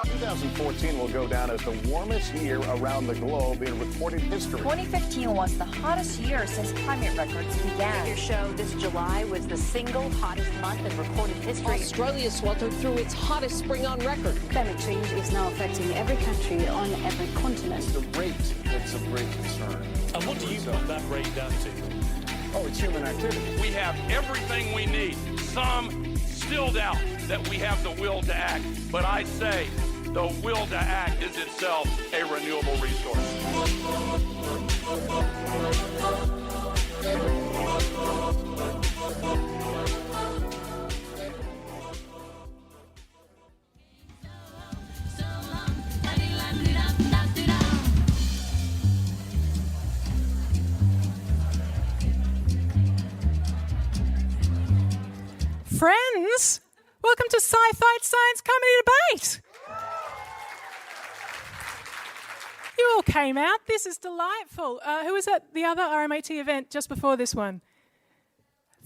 2014 will go down as the warmest year around the globe in recorded history. 2015 was the hottest year since climate records began. Your show this July was the single hottest month in recorded history. Australia sweltered through its hottest spring on record. Climate change is now affecting every country on every continent. It's the rate that's of great concern. And what do you put that rate down to? Oh, it's human activity. We have everything we need. Some still doubt that we have the will to act, but I say the will to act is itself a renewable resource. Friends, welcome to Sci-Fight Science Comedy Debate. You all came out. This is delightful. Who was at the other RMAT event just before this one?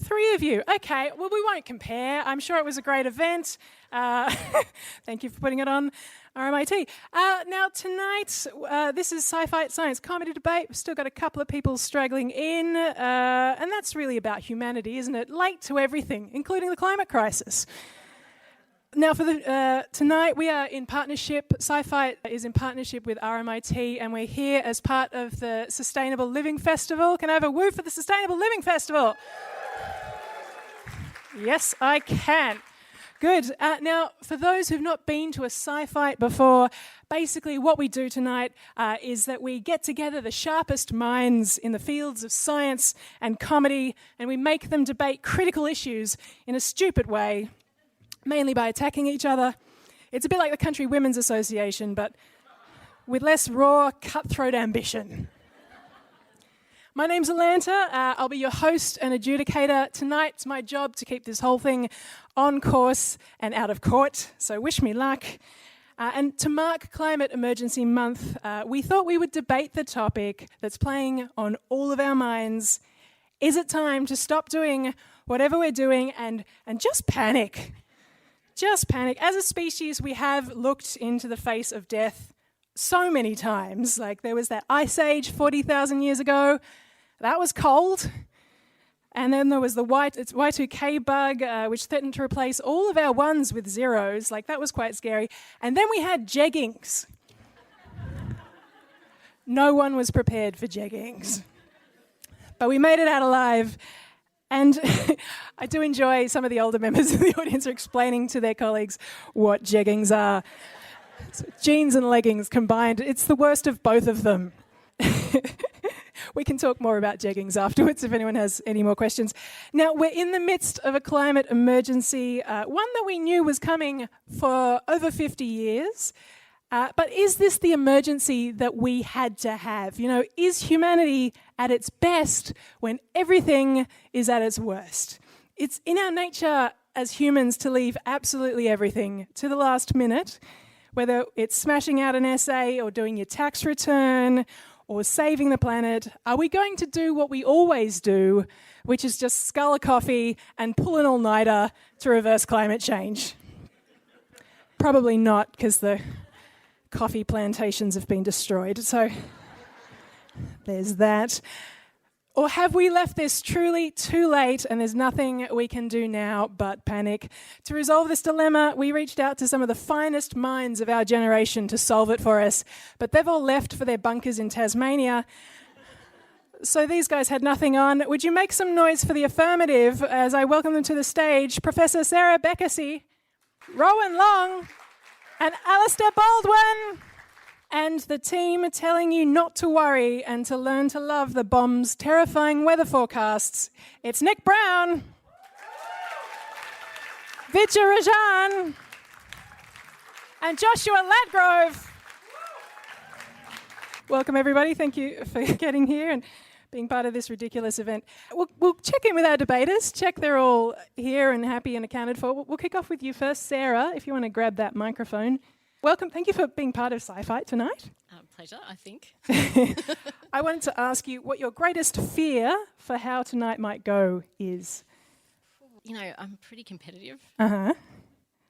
3 of you. Okay, well, we won't compare. I'm sure it was a great event. Thank you for putting it on RMIT. Now, tonight, this is Sci-Fight Science Comedy Debate. We've still got a couple of people straggling in, and that's really about humanity, isn't it? Late to everything, including the climate crisis. Now, for tonight, we are in partnership. Sci-Fight is in partnership with RMIT, and we're here as part of the Sustainable Living Festival. Can I have a woo for the Sustainable Living Festival? Yes, I can. Good. Now, for those who've not been to a Sci-Fight before, basically what we do tonight is that we get together the sharpest minds in the fields of science and comedy, and we make them debate critical issues in a stupid way, mainly by attacking each other. It's a bit like the Country Women's Association, but with less raw, cutthroat ambition. My name's Alanta. I'll be your host and adjudicator. Tonight, it's my job to keep this whole thing on course and out of court, so wish me luck. And to mark Climate Emergency Month, we thought we would debate the topic that's playing on all of our minds. Is it time to stop doing whatever we're doing and just panic? Just panic. As a species, we have looked into the face of death so many times. Like there was that ice age 40,000 years ago. That was cold. And then there was the Y2K bug, which threatened to replace all of our ones with zeros. Like that was quite scary. And then we had jeggings. No one was prepared for jeggings. But we made it out alive. And I do enjoy some of the older members of the audience are explaining to their colleagues what jeggings are. So jeans and leggings combined, it's the worst of both of them. We can talk more about jeggings afterwards if anyone has any more questions. Now, we're in the midst of a climate emergency, one that we knew was coming for over 50 years. But is this the emergency that we had to have? You know, is humanity at its best when everything is at its worst? It's in our nature as humans to leave absolutely everything to the last minute, whether it's smashing out an essay or doing your tax return or saving the planet. Are we going to do what we always do, which is just scull a coffee and pull an all-nighter to reverse climate change? Probably not, because the coffee plantations have been destroyed. So there's that. Or have we left this truly too late and there's nothing we can do now but panic? To resolve this dilemma, we reached out to some of the finest minds of our generation to solve it for us, but they've all left for their bunkers in Tasmania. So these guys had nothing on. Would you make some noise for the affirmative as I welcome them to the stage? Professor Sarah Beckersey, Rowan Long, and Alistair Baldwin, and the team telling you not to worry and to learn to love the bomb's terrifying weather forecasts. It's Nick Brown, Vitya Rajan, and Joshua Ladgrove. Welcome, everybody. Thank you for getting here and being part of this ridiculous event. We'll check in with our debaters, check they're all here and happy and accounted for. We'll kick off with you first, Sarah, if you want to grab that microphone. Welcome. Thank you for being part of Sci-Fight tonight. Pleasure, I think. I wanted to ask you what your greatest fear for how tonight might go is. You know, I'm pretty competitive. Uh-huh.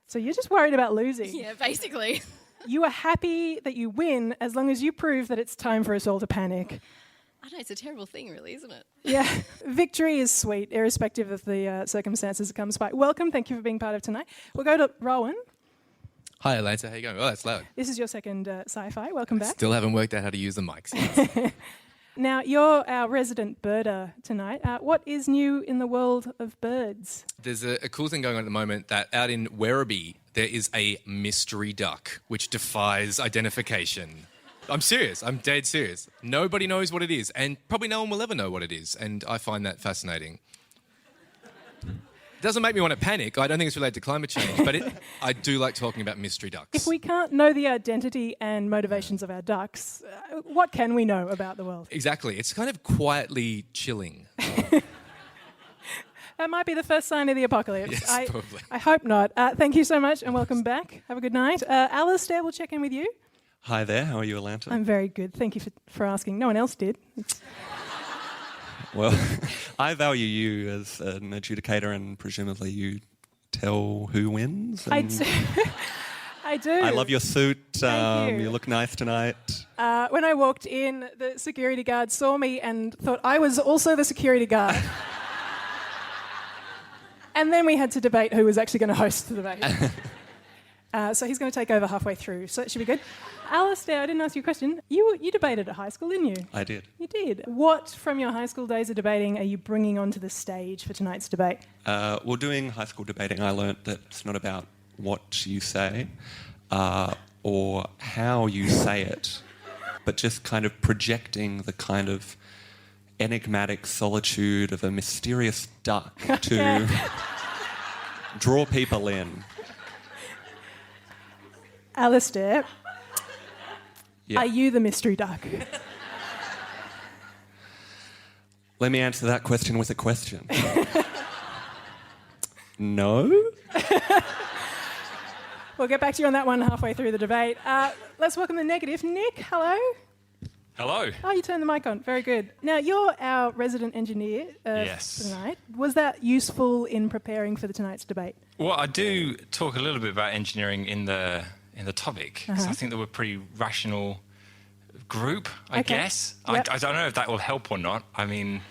So you're just worried about losing? Yeah, basically. You are happy that you win as long as you prove that it's time for us all to panic. I know, it's a terrible thing, really, isn't it? Yeah, victory is sweet, irrespective of the circumstances it comes by. Welcome, thank you for being part of tonight. We'll go to Rowan. Hi, Atlanta. How you going? Oh, that's loud. This is your second Sci-Fi. Welcome back. Still haven't worked out how to use the mics yet. Now, you're our resident birder tonight. What is new in the world of birds? There's a cool thing going on at the moment that out in Werribee, there is a mystery duck which defies identification. I'm serious. I'm dead serious. Nobody knows what it is, and probably no one will ever know what it is, and I find that fascinating. It doesn't make me want to panic. I don't think it's related to climate change, but I do like talking about mystery ducks. If we can't know the identity and motivations of our ducks, what can we know about the world? Exactly. It's kind of quietly chilling. That might be the first sign of the apocalypse. Yes, probably. I hope not. Thank you so much and welcome back. Have a good night. Alistair, we'll check in with you. Hi there, how are you, Atlanta? I'm very good. Thank you for asking. No one else did. Well, I value you as an adjudicator, and presumably you tell who wins. I do. I do. I love your suit. Thank you. You look nice tonight. When I walked in, the security guard saw me and thought I was also the security guard. And then we had to debate who was actually going to host the debate. So he's going to take over halfway through, so it should be good. Alistair, I didn't ask you a question. You debated at high school, didn't you? I did. You did. What from your high school days of debating are you bringing onto the stage for tonight's debate? Well, doing high school debating, I learnt that it's not about what you say or how you say it, but just kind of projecting the kind of enigmatic solitude of a mysterious duck to draw people in. Alistair, Yeah. are you the mystery duck? Let me answer that question with a question. No? We'll get back to you on that one halfway through the debate. Let's welcome the negative. Nick, hello. Hello. Oh, you turned the mic on. Very good. Now, you're our resident engineer Yes. tonight. Was that useful in preparing for tonight's debate? Well, I do talk a little bit about engineering in the topic, because I think that we're a pretty rational group, I guess. Yep. I don't know if that will help or not. I mean,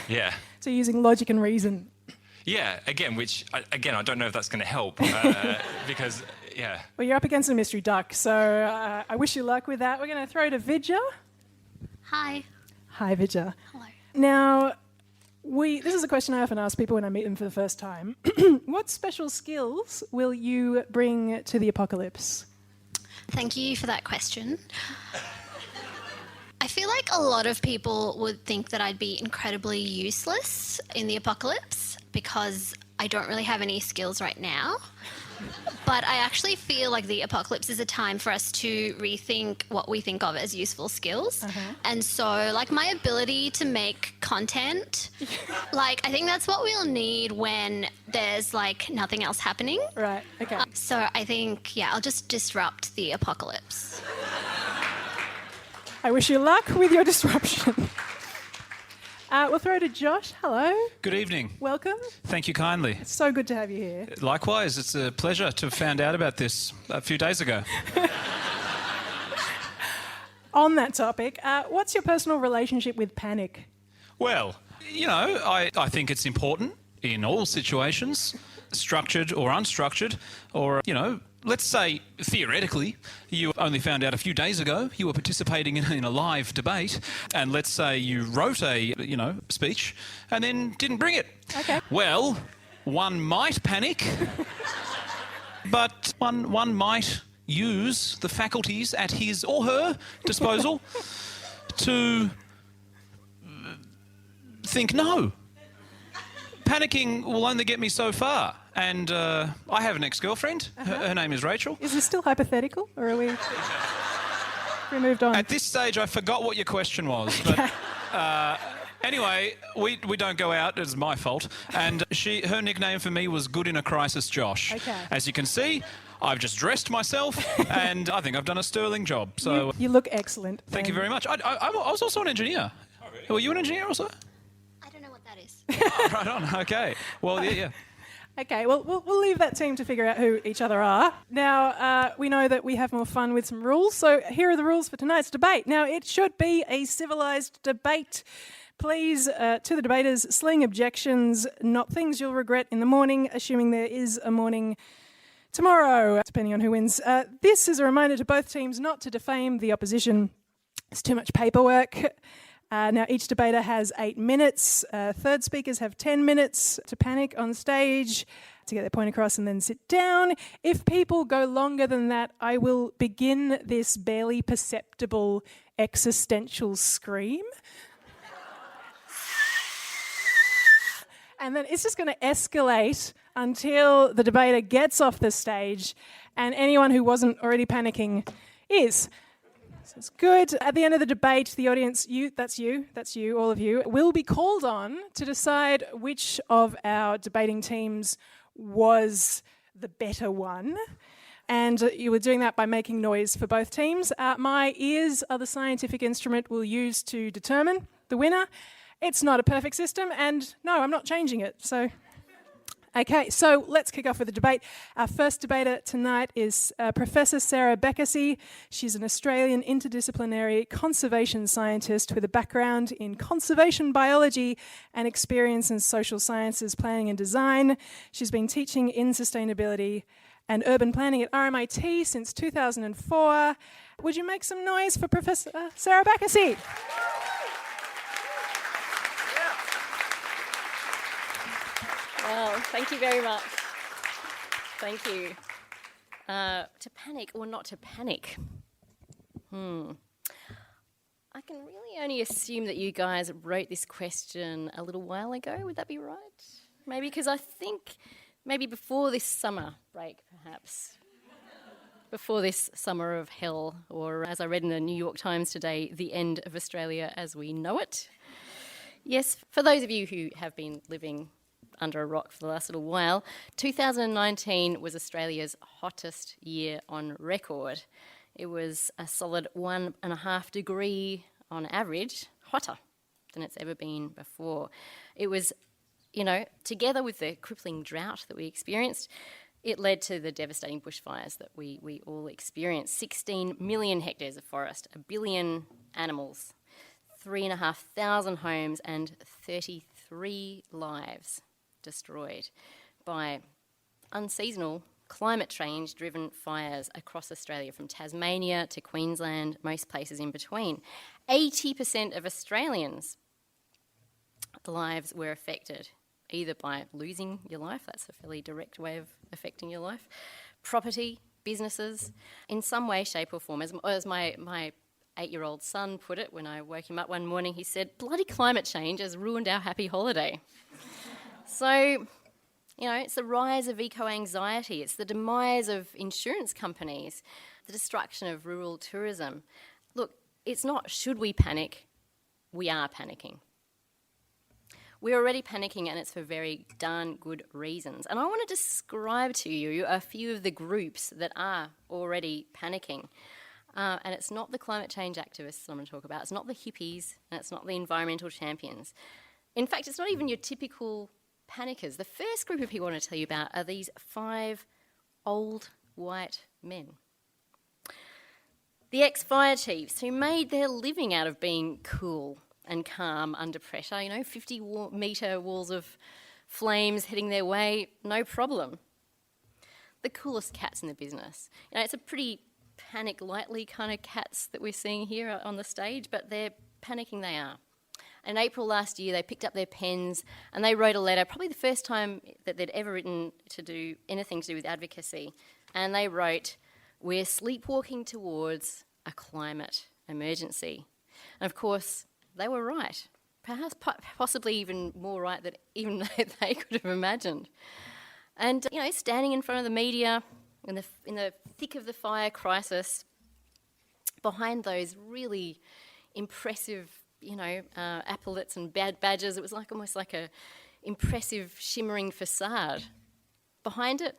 yeah. So using logic and reason. Yeah, again, I don't know if that's going to help, because, yeah. Well, you're up against a mystery duck, so I wish you luck with that. We're going to throw to Vidya. Hi. Hi, Vidya. Hello. Now, this is a question I often ask people when I meet them for the first time. What special skills will you bring to the apocalypse? Thank you for that question. I feel like a lot of people would think that I'd be incredibly useless in the apocalypse because I don't really have any skills right now. But I actually feel like the apocalypse is a time for us to rethink what we think of as useful skills. And so, like, my ability to make content, I think that's what we'll need when there's, nothing else happening. Right, okay. So I think, I'll just disrupt the apocalypse. I wish you luck with your disruption. We'll throw to Josh. Hello. Good evening. Welcome. Thank you kindly. It's so good to have you here. Likewise, it's a pleasure to have found out about this a few days ago. On that topic, what's your personal relationship with panic? Well, I think it's important in all situations, structured or unstructured, or, let's say, theoretically, you only found out a few days ago you were participating in a live debate, and let's say you wrote a, speech and then didn't bring it. Okay. Well, one might panic, but one might use the faculties at his or her disposal to think, no, panicking will only get me so far. And I have an ex-girlfriend. Her name is Rachel. Is this still hypothetical, or are we moved on? At this stage, I forgot what your question was. But anyway, we don't go out. It's my fault. And her nickname for me was Good in a Crisis Josh. Okay. As you can see, I've just dressed myself, and I think I've done a sterling job. So you look excellent. Thank you very much. I was also an engineer. Oh, really? Were you an engineer also? I don't know what that is. Right on. Okay. Well, yeah. Okay, well, we'll leave that team to figure out who each other are. Now, we know that we have more fun with some rules, so here are the rules for tonight's debate. Now, it should be a civilised debate. Please, to the debaters, sling objections, not things you'll regret in the morning, assuming there is a morning tomorrow, depending on who wins. This is a reminder to both teams not to defame the opposition. It's too much paperwork. Now, each debater has 8 minutes. Third speakers have 10 minutes to panic on stage, to get their point across and then sit down. If people go longer than that, I will begin this barely perceptible existential scream. And then it's just going to escalate until the debater gets off the stage and anyone who wasn't already panicking is. So it's good. At the end of the debate, the audience, that's you, all of you, will be called on to decide which of our debating teams was the better one. And you were doing that by making noise for both teams. My ears are the scientific instrument we'll use to determine the winner. It's not a perfect system, and no, I'm not changing it. Okay, so let's kick off with the debate. Our first debater tonight is Professor Sarah Beckersey. She's an Australian interdisciplinary conservation scientist with a background in conservation biology and experience in social sciences, planning and design. She's been teaching in sustainability and urban planning at RMIT since 2004. Would you make some noise for Professor Sarah Beckersey? Well, thank you very much. Thank you. To panic or not to panic? I can really only assume that you guys wrote this question a little while ago. Would that be right? Maybe because I think maybe before this summer break, perhaps. Before this summer of hell, or as I read in the New York Times today, the end of Australia as we know it. Yes, for those of you who have been living under a rock for the last little while, 2019 was Australia's hottest year on record. It was a solid 1.5 degree on average hotter than it's ever been before. It was, together with the crippling drought that we experienced, it led to the devastating bushfires that we all experienced. 16 million hectares of forest, 1 billion animals, 3,500 homes and 33 lives destroyed by unseasonal climate change driven fires across Australia, from Tasmania to Queensland, most places in between. 80% of Australians' lives were affected, either by losing your life, that's a fairly direct way of affecting your life, property, businesses, in some way, shape or form. As my 8-year-old son put it when I woke him up one morning, he said, "Bloody climate change has ruined our happy holiday." So, it's the rise of eco-anxiety, it's the demise of insurance companies, the destruction of rural tourism. Look, it's not should we panic, we are panicking. We're already panicking, and it's for very darn good reasons. And I want to describe to you a few of the groups that are already panicking. And it's not the climate change activists I'm going to talk about, it's not the hippies, and it's not the environmental champions. In fact, it's not even your typical panickers. The first group of people I want to tell you about are these 5 old white men. The ex-fire chiefs who made their living out of being cool and calm under pressure, 50-metre walls of flames heading their way, no problem. The coolest cats in the business. It's a pretty panic lightly kind of cats that we're seeing here on the stage, but they're panicking they are. In April last year, they picked up their pens and they wrote a letter, probably the first time that they'd ever written to do anything to do with advocacy. And they wrote, "We're sleepwalking towards a climate emergency." And of course, they were right. Perhaps possibly even more right than even they could have imagined. And, standing in front of the media in the thick of the fire crisis, behind those really impressive epaulets and badges. It was almost like a impressive, shimmering facade. Behind it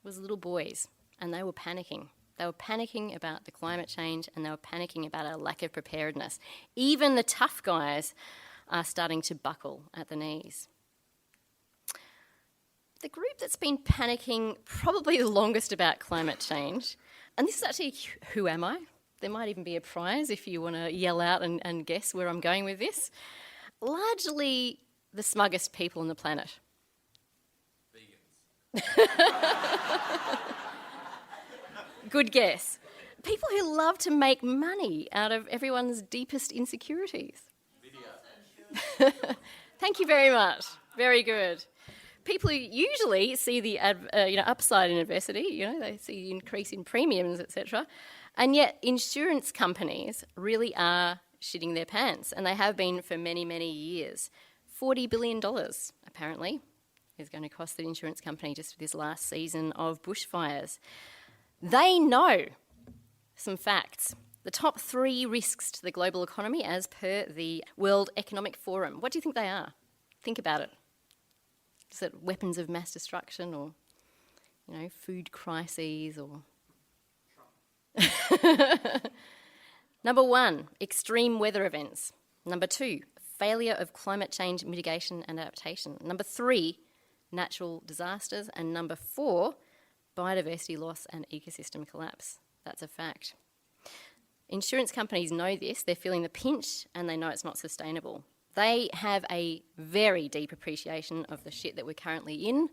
was little boys, and they were panicking. They were panicking about the climate change, and they were panicking about our lack of preparedness. Even the tough guys are starting to buckle at the knees. the group that's been panicking probably the longest about climate change. And this is actually Who Am I? There might even be a prize if you want to yell out and guess where I'm going with this. Largely the smuggest people on the planet. Vegans. Good guess. People who love to make money out of everyone's deepest insecurities. Thank you very much. Very good. People who usually see the upside in adversity, they see the increase in premiums, etc. And yet insurance companies really are shitting their pants, and they have been for many, many years. $40 billion, apparently, is going to cost the insurance company just for this last season of bushfires. They know some facts. The top 3 risks to the global economy as per the World Economic Forum. What do you think they are? Think about it. Is it weapons of mass destruction or, food crises or... Number 1, extreme weather events. Number 2, failure of climate change mitigation and adaptation. Number 3, natural disasters. And number 4, biodiversity loss and ecosystem collapse. That's a fact. Insurance companies know this, they're feeling the pinch, and they know it's not sustainable. They have a very deep appreciation of the shit that we're currently in,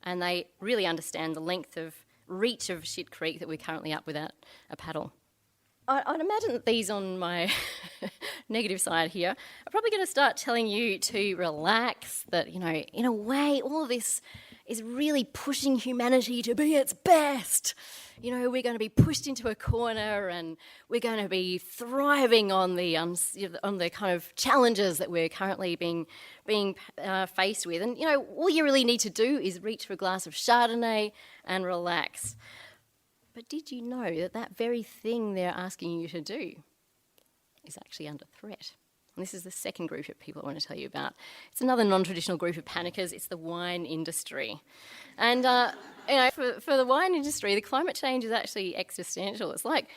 and they really understand the length of reach of shit creek that we're currently up without a paddle. I'd imagine that these on my negative side here are probably going to start telling you to relax, that, in a way, all of this is really pushing humanity to be its best. We're going to be pushed into a corner and we're going to be thriving on the kind of challenges that we're currently being faced with. And, all you really need to do is reach for a glass of Chardonnay and relax. But did you know that that very thing they're asking you to do is actually under threat? And this is the second group of people I want to tell you about. It's another non-traditional group of panickers. It's the wine industry. And, for the wine industry, the climate change is actually existential. It's like,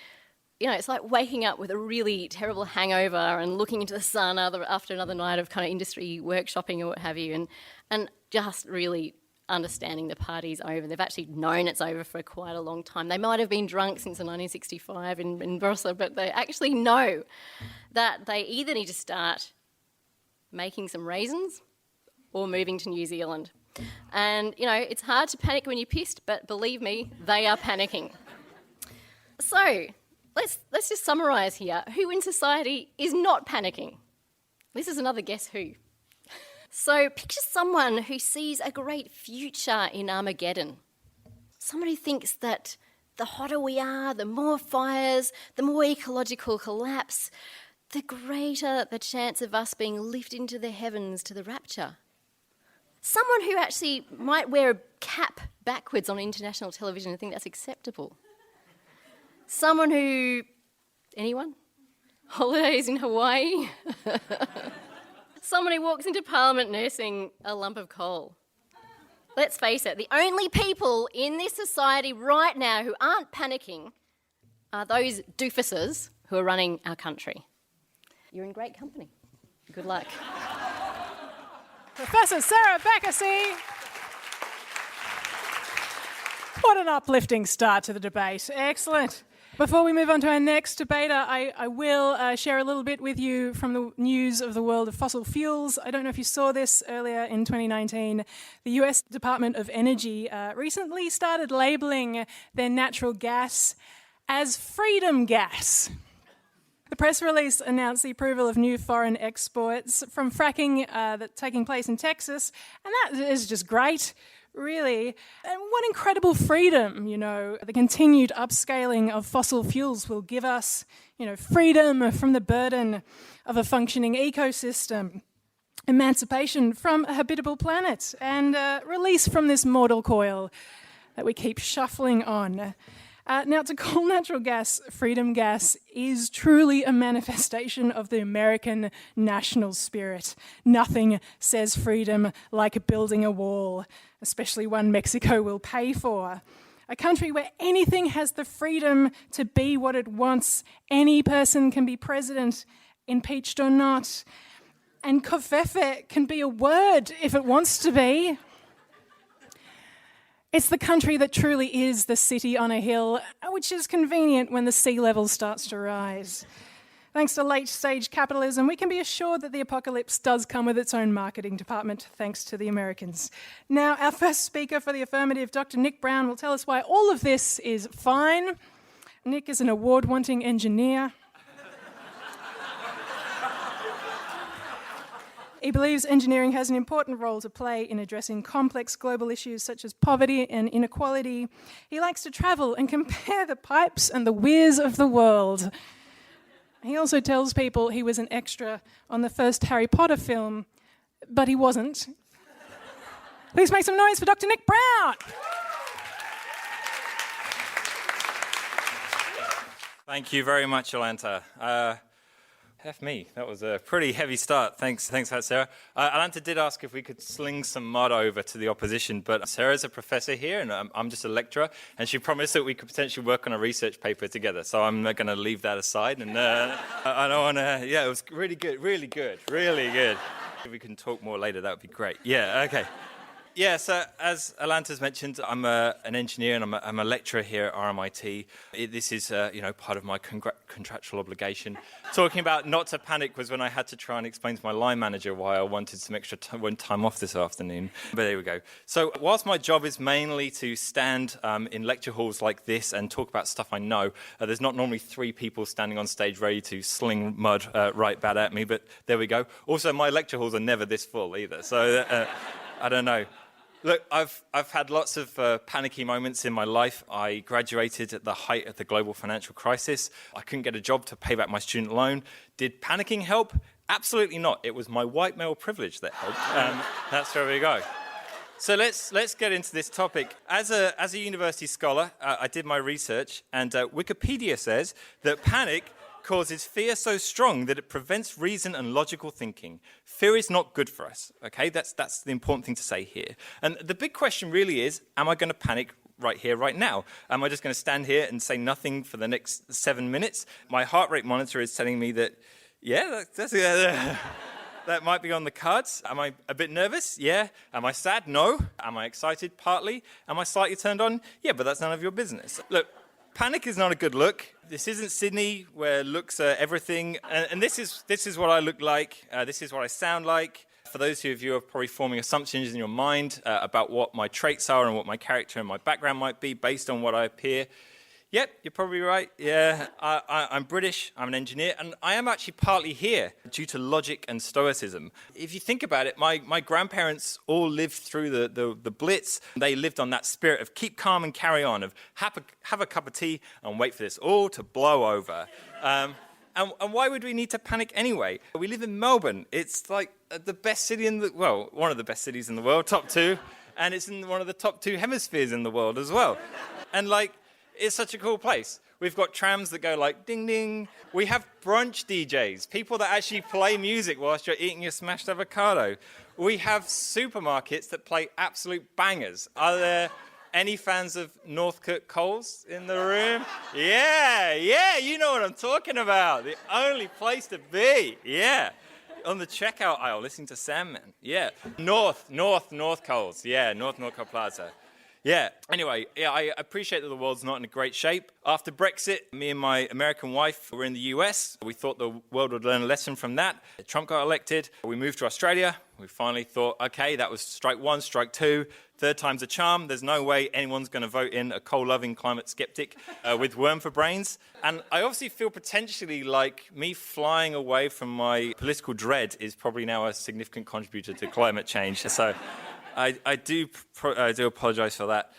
it's like waking up with a really terrible hangover and looking into the sun after another night of kind of industry workshopping or what have you, and just really understanding the party's over. They've actually known it's over for quite a long time. They might have been drunk since 1965 in Brussels, but they actually know that they either need to start making some raisins or moving to New Zealand. And, it's hard to panic when you're pissed, but believe me, they are panicking. So, let's just summarise here. Who in society is not panicking? This is another Guess Who. So picture someone who sees a great future in Armageddon. Someone who thinks that the hotter we are, the more fires, the more ecological collapse, the greater the chance of us being lifted into the heavens to the rapture. Someone who actually might wear a cap backwards on international television and think that's acceptable. Someone who... Anyone? Holidays in Hawaii? Someone who walks into Parliament nursing a lump of coal. Let's face it, the only people in this society right now who aren't panicking are those doofuses who are running our country. You're in great company. Good luck. Professor Sarah Backesy. What an uplifting start to the debate. Excellent. Before we move on to our next debater, I will share a little bit with you from the news of the world of fossil fuels. I don't know if you saw this earlier in 2019. The US Department of Energy recently started labelling their natural gas as freedom gas. The press release announced the approval of new foreign exports from fracking that's taking place in Texas, and that is just great. Really. And what incredible freedom, the continued upscaling of fossil fuels will give us, freedom from the burden of a functioning ecosystem, emancipation from a habitable planet, and release from this mortal coil that we keep shuffling on. Now, to call natural gas freedom gas is truly a manifestation of the American national spirit. Nothing says freedom like building a wall, especially one Mexico will pay for. A country where anything has the freedom to be what it wants. Any person can be president, impeached or not. And covfefe can be a word if it wants to be. It's the country that truly is the city on a hill, which is convenient when the sea level starts to rise. Thanks to late-stage capitalism, we can be assured that the apocalypse does come with its own marketing department, thanks to the Americans. Now, our first speaker for the affirmative, Dr. Nick Brown, will tell us why all of this is fine. Nick is an award-wanting engineer. He believes engineering has an important role to play in addressing complex global issues such as poverty and inequality. He likes to travel and compare the pipes and the weirs of the world. He also tells people he was an extra on the first Harry Potter film, but he wasn't. Please make some noise for Dr. Nick Brown. Thank you very much, Alanta. F me, that was a pretty heavy start. Thanks for that, Sarah. Alanta did ask if we could sling some mud over to the opposition, but Sarah's a professor here and I'm just a lecturer, and she promised that we could potentially work on a research paper together, so I'm going to leave that aside. And I don't want to, it was really good. If we can talk more later, that would be great. Yeah, okay. Yeah, so as Alanta's mentioned, I'm an engineer and I'm a lecturer here at RMIT. This is, part of my contractual obligation. Talking about not to panic was when I had to try and explain to my line manager why I wanted some extra time off this afternoon. But there we go. So whilst my job is mainly to stand in lecture halls like this and talk about stuff I know, there's not normally 3 people standing on stage ready to sling mud right bad at me, but there we go. Also, my lecture halls are never this full either, so I don't know. Look, I've had lots of panicky moments in my life. I graduated at the height of the global financial crisis. I couldn't get a job to pay back my student loan. Did panicking help? Absolutely not. It was my white male privilege that helped. That's where we go. So let's get into this topic. As a university scholar, I did my research, and Wikipedia says that panic causes fear so strong that it prevents reason and logical thinking. Fear is not good for us, okay? That's the important thing to say here. And the big question really is, am I going to panic right here, right now? Am I just going to stand here and say nothing for the next 7 minutes? My heart rate monitor is telling me that, that might be on the cards. Am I a bit nervous? Yeah. Am I sad? No. Am I excited? Partly. Am I slightly turned on? Yeah, but that's none of your business. Look, panic is not a good look. This isn't Sydney, where looks are everything. And this is what I look like. This is what I sound like. For those of you who are probably forming assumptions in your mind about what my traits are and what my character and my background might be based on what I appear, yep, you're probably right. Yeah, I'm British, I'm an engineer, and I am actually partly here due to logic and stoicism. If you think about it, my grandparents all lived through the Blitz. They lived on that spirit of keep calm and carry on, of have a cup of tea and wait for this all to blow over. And why would we need to panic anyway? We live in Melbourne. It's like the best city one of the best cities in the world, top 2, and it's in one of the top 2 hemispheres in the world as well. And it's such a cool place. We've got trams that go like ding ding. We have brunch DJs, people that actually play music whilst you're eating your smashed avocado. We have supermarkets that play absolute bangers. Are there any fans of Northcote Coles in the room? Yeah, you know what I'm talking about. The only place to be. Yeah. On the checkout aisle, listening to Sandman. Yeah. North Coles. Yeah, North Plaza. Yeah, anyway, I appreciate that the world's not in a great shape. After Brexit, me and my American wife were in the US. We thought the world would learn a lesson from that. Trump got elected. We moved to Australia. We finally thought, okay, that was strike 1, strike 2. Third time's a charm. There's no way anyone's going to vote in a coal-loving climate skeptic with worm for brains. And I obviously feel potentially like me flying away from my political dread is probably now a significant contributor to climate change. So I do apologise for that.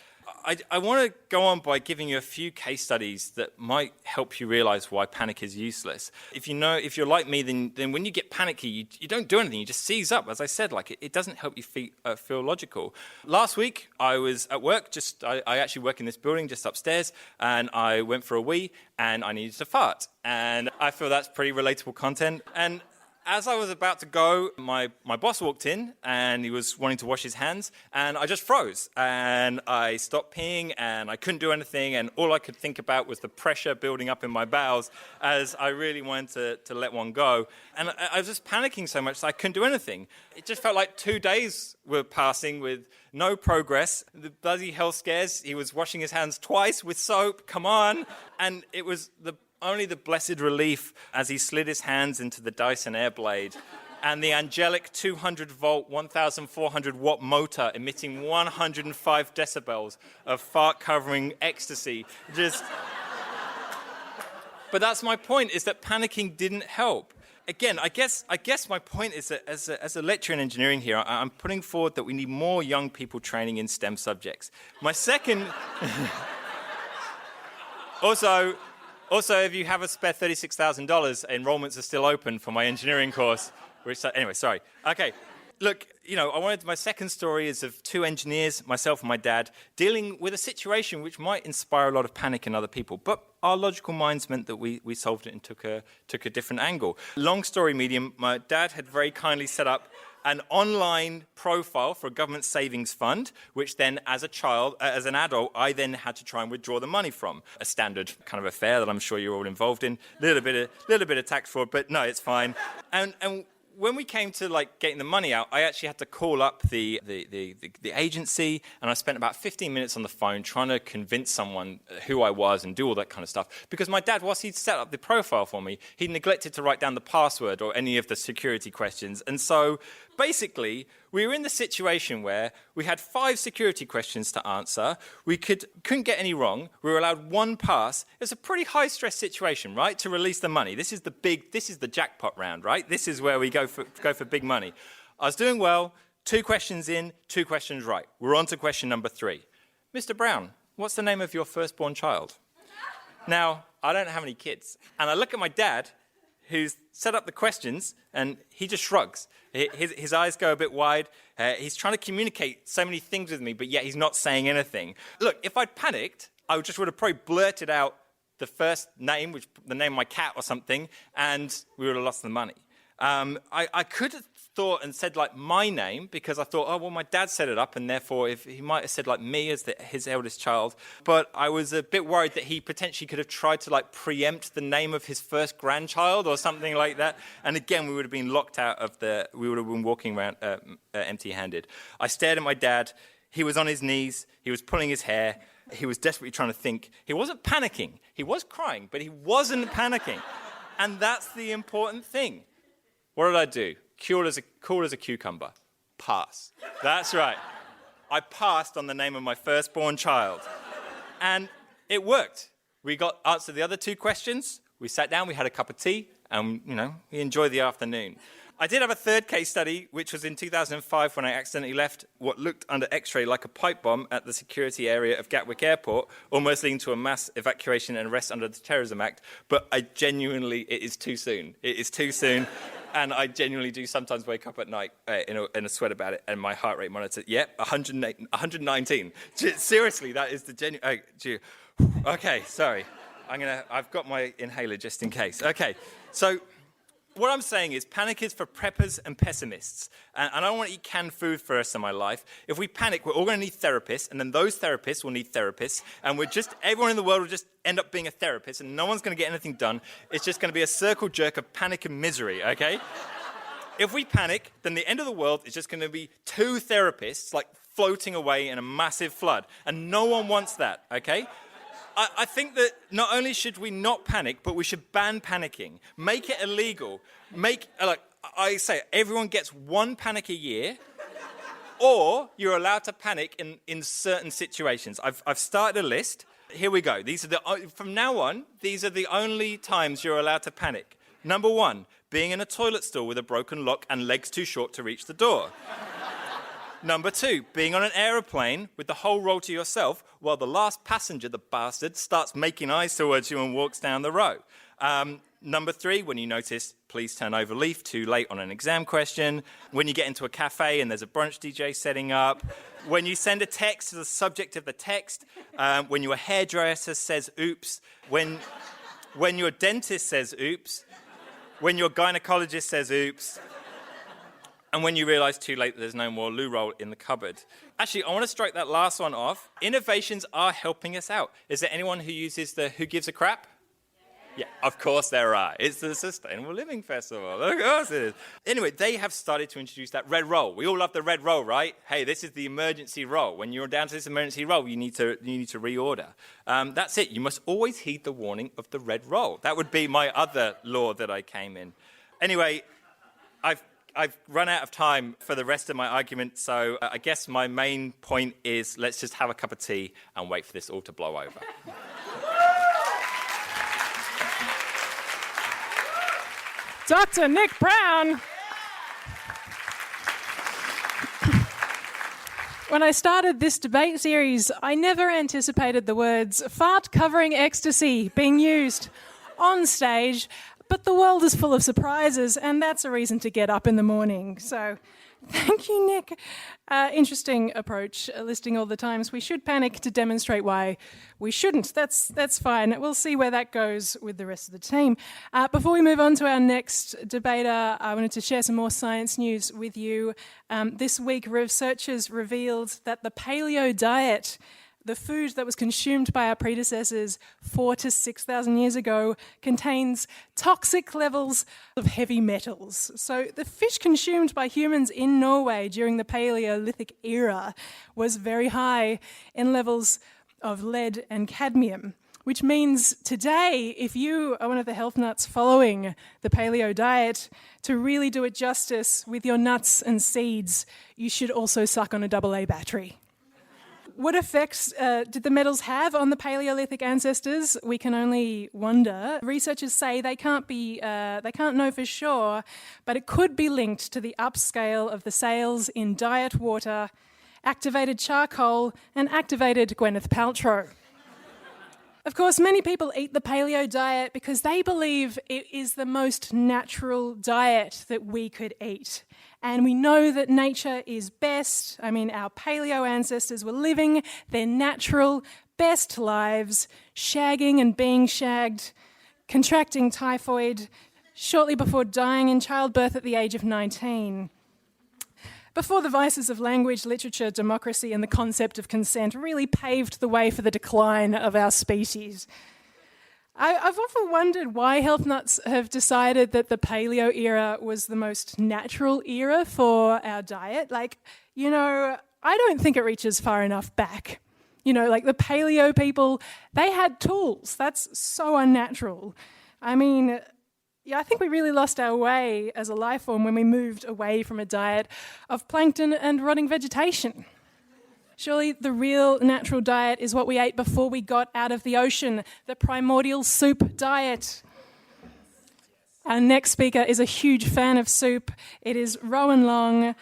I want to go on by giving you a few case studies that might help you realise why panic is useless. If you're like me, then when you get panicky, you don't do anything. You just seize up. As I said, it doesn't help you feel logical. Last week, I was at work. I actually work in this building just upstairs, and I went for a wee, and I needed to fart. And I feel that's pretty relatable content. And as I was about to go, my boss walked in and he was wanting to wash his hands and I just froze and I stopped peeing and I couldn't do anything and all I could think about was the pressure building up in my bowels as I really wanted to let one go. And I was just panicking so much that I couldn't do anything. It just felt like 2 days were passing with no progress. The bloody health scares, he was washing his hands twice with soap, come on. And it was only the blessed relief as he slid his hands into the Dyson Airblade and the angelic 200-volt, 1,400-watt motor emitting 105 decibels of fart-covering ecstasy. But that's my point, is that panicking didn't help. Again, I guess my point is that as a lecturer in engineering here, I'm putting forward that we need more young people training in STEM subjects. My second... Also, if you have a spare $36,000, enrollments are still open for my engineering course. Anyway, sorry. Okay, look, my second story is of two engineers, myself and my dad, dealing with a situation which might inspire a lot of panic in other people. But our logical minds meant that we solved it and took a different angle. Long story medium, my dad had very kindly set up an online profile for a government savings fund, which then, as an adult, I then had to try and withdraw the money from. A standard kind of affair that I'm sure you're all involved in. Little bit of tax fraud, but no, it's fine. And when we came to getting the money out, I actually had to call up the agency, and I spent about 15 minutes on the phone trying to convince someone who I was and do all that kind of stuff. Because my dad, whilst he'd set up the profile for me, he neglected to write down the password or any of the security questions. And so basically, we were in the situation where we had 5 security questions to answer. We couldn't get any wrong. We were allowed 1 pass. It's a pretty high-stress situation, right, to release the money. This is the jackpot round, right? This is where we go for big money. I was doing well. 2 questions in, 2 questions right. We're on to question number 3. Mr. Brown, what's the name of your firstborn child? Now, I don't have any kids. And I look at my dad, who's set up the questions, and he just shrugs. His eyes go a bit wide. He's trying to communicate so many things with me, but yet he's not saying anything. Look, if I'd panicked, I would have probably blurted out the first name, which the name of my cat or something, and we would have lost the money. I could have thought and said my name, because I thought, oh, well, my dad set it up, and therefore if he might have said me as his eldest child. But I was a bit worried that he potentially could have tried to preempt the name of his first grandchild or something like that. And again, we would have been locked out of we would have been walking around empty-handed. I stared at my dad. He was on his knees. He was pulling his hair. He was desperately trying to think. He wasn't panicking. He was crying, but he wasn't panicking. And that's the important thing. What did I do? Cool as a cucumber. Pass. That's right. I passed on the name of my firstborn child. And it worked. We answered the other 2 questions. We sat down, we had a cup of tea, and, we enjoyed the afternoon. I did have a third case study, which was in 2005 when I accidentally left what looked under X-ray like a pipe bomb at the security area of Gatwick Airport, almost leading to a mass evacuation and arrest under the Terrorism Act. But it is too soon. It is too soon. And I genuinely do sometimes wake up at night in a sweat about it, and my heart rate monitor, 119. Seriously, that is the genuine... Okay, sorry. I've got my inhaler just in case. Okay, so... What I'm saying is panic is for preppers and pessimists. And I don't want to eat canned food for the rest of my life. If we panic, we're all going to need therapists, and then those therapists will need therapists, and everyone in the world will just end up being a therapist, and no one's going to get anything done. It's just going to be a circle jerk of panic and misery, okay? If we panic, then the end of the world is just going to be 2 therapists, floating away in a massive flood, and no one wants that, okay? I think that not only should we not panic, but we should ban panicking. Make it illegal. I say, everyone gets 1 panic a year, or you're allowed to panic in certain situations. I've started a list. Here we go. From now on, these are the only times you're allowed to panic. Number 1, being in a toilet stall with a broken lock and legs too short to reach the door. Number 2, being on an aeroplane with the whole row to yourself while the last passenger, the bastard, starts making eyes towards you and walks down the row. Number 3, when you notice, please turn over leaf, too late on an exam question. When you get into a cafe and there's a brunch DJ setting up. When you send a text to the subject of the text. When your hairdresser says oops. When your dentist says oops. when your gynecologist says oops, and when you realise too late that there's no more loo roll in the cupboard. Actually, I want to strike that last one off. Innovations are helping us out. Is there anyone who uses the who gives a crap? Yeah, of course there are. It's the Sustainable Living Festival. Of course it is. Anyway, they have started to introduce that red roll. We all love the red roll, right? Hey, this is the emergency roll. When you're down to this emergency roll, you need to reorder. That's it. You must always heed the warning of the red roll. That would be my other law that I came in. Anyway, I've run out of time for the rest of my argument, so I guess my main point is let's just have a cup of tea and wait for this all to blow over. Dr. Nick Brown. When I started this debate series, I never anticipated the words fart covering ecstasy being used on stage, but the world is full of surprises, and that's a reason to get up in the morning. So thank you, Nick. Interesting approach, listing all the times we should panic to demonstrate why we shouldn't. That's fine. We'll see where that goes with the rest of the team. Before we move on to our next debater, I wanted to share some more science news with you. This week, researchers revealed that the paleo diet, the food that was consumed by our predecessors 4,000 to 6,000 years ago, contains toxic levels of heavy metals. So the fish consumed by humans in Norway during the Paleolithic era was very high in levels of lead and cadmium, which means today, if you are one of the health nuts following the paleo diet, to really do it justice with your nuts and seeds, you should also suck on a AA battery. What effects did the metals have on the Paleolithic ancestors? We can only wonder. Researchers say they can't know for sure, but it could be linked to the upscale of the sales in diet water, activated charcoal, and activated Gwyneth Paltrow. Of course, many people eat the paleo diet because they believe it is the most natural diet that we could eat. And we know that nature is best. I mean, our paleo ancestors were living their natural, best lives, shagging and being shagged, contracting typhoid shortly before dying in childbirth at the age of 19. Before the vices of language, literature, democracy, and the concept of consent really paved the way for the decline of our species. I've often wondered why health nuts have decided that the paleo era was the most natural era for our diet. Like, you know, I don't think it reaches far enough back. You know, like the paleo people, they had tools. That's so unnatural. I mean, yeah, I think we really lost our way as a life form when we moved away from a diet of plankton and rotting vegetation. Surely the real natural diet is what we ate before we got out of the ocean, the primordial soup diet. Our next speaker is a huge fan of soup. It is Rowan Long.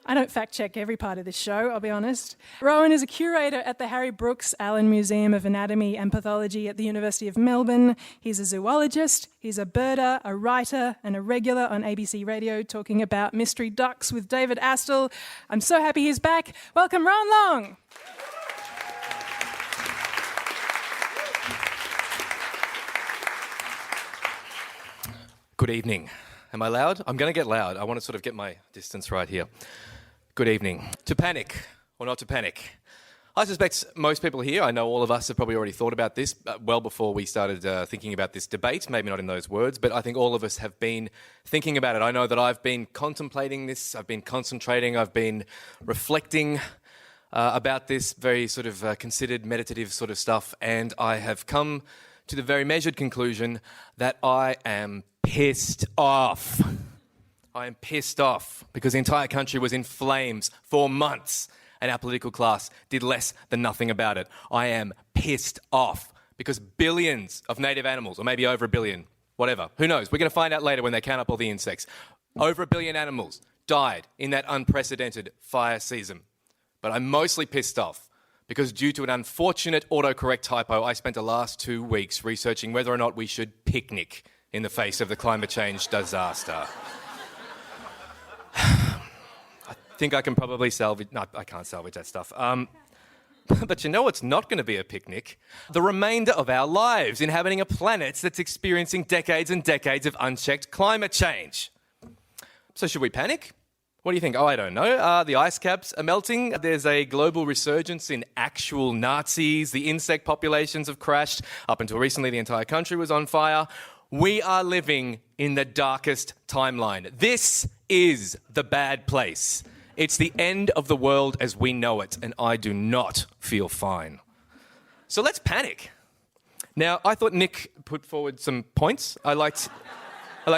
I don't fact check every part of this show, I'll be honest. Rowan is a curator at the Harry Brooks Allen Museum of Anatomy and Pathology at the University of Melbourne. He's a zoologist, he's a birder, a writer, and a regular on ABC Radio talking about mystery ducks with David Astle. I'm so happy he's back. Welcome, Rowan Long. Good evening. Am I loud? I'm going to get loud. I want to sort of get my distance right here. Good evening. To panic or not to panic? I suspect most people here, I know all of us have probably already thought about this well before we started thinking about this debate, maybe not in those words, but I think all of us have been thinking about it. I know that I've been contemplating this, I've been concentrating, I've been reflecting about this very sort of considered meditative sort of stuff, and I have come to the very measured conclusion that I am pissed off. I am pissed off because the entire country was in flames for months and our political class did less than nothing about it. I am pissed off because billions of native animals, or maybe over 1 billion, whatever, who knows? We're going to find out later when they count up all the insects. Over 1 billion animals died in that unprecedented fire season. But I'm mostly pissed off because due to an unfortunate autocorrect typo, I spent the last 2 weeks researching whether or not we should picnic in the face of the climate change disaster. I think I can probably salvage... No, I can't salvage that stuff. But you know what's not going to be a picnic? The remainder of our lives inhabiting a planet that's experiencing decades and decades of unchecked climate change. So should we panic? What do you think? Oh, I don't know. The ice caps are melting. There's a global resurgence in actual Nazis. The insect populations have crashed. Up until recently, the entire country was on fire. We are living in the darkest timeline. This is the bad place. It's the end of the world as we know it, and I do not feel fine. So let's panic. Now, I thought Nick put forward some points. I liked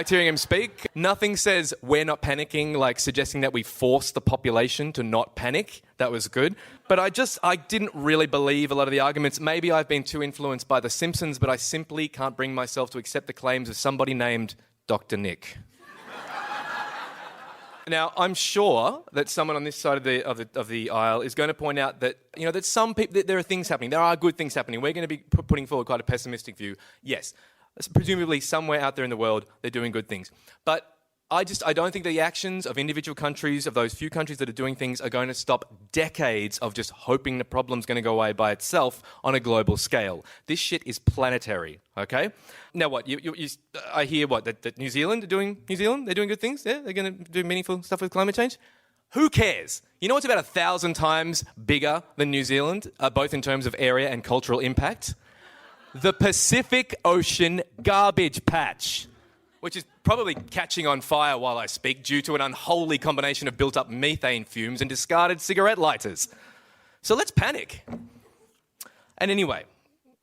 hearing him speak. Nothing says we're not panicking, like suggesting that we force the population to not panic. That was good. But I didn't really believe a lot of the arguments. Maybe I've been too influenced by The Simpsons, but I simply can't bring myself to accept the claims of somebody named Dr. Nick. Now, I'm sure that someone on this side of the aisle is going to point out that, that some people, there are things happening. There are good things happening. We're going to be putting forward quite a pessimistic view. Yes, presumably somewhere out there in the world, they're doing good things. But I don't think the actions of individual countries, of those few countries that are doing things, are going to stop decades of just hoping the problem's going to go away by itself on a global scale. This shit is planetary, okay? Now what? I hear what? That New Zealand? They're doing good things? Yeah? They're going to do meaningful stuff with climate change? Who cares? You know what's about 1,000 times bigger than New Zealand, both in terms of area and cultural impact? The Pacific Ocean garbage patch, which is probably catching on fire while I speak due to an unholy combination of built-up methane fumes and discarded cigarette lighters. So let's panic. And anyway,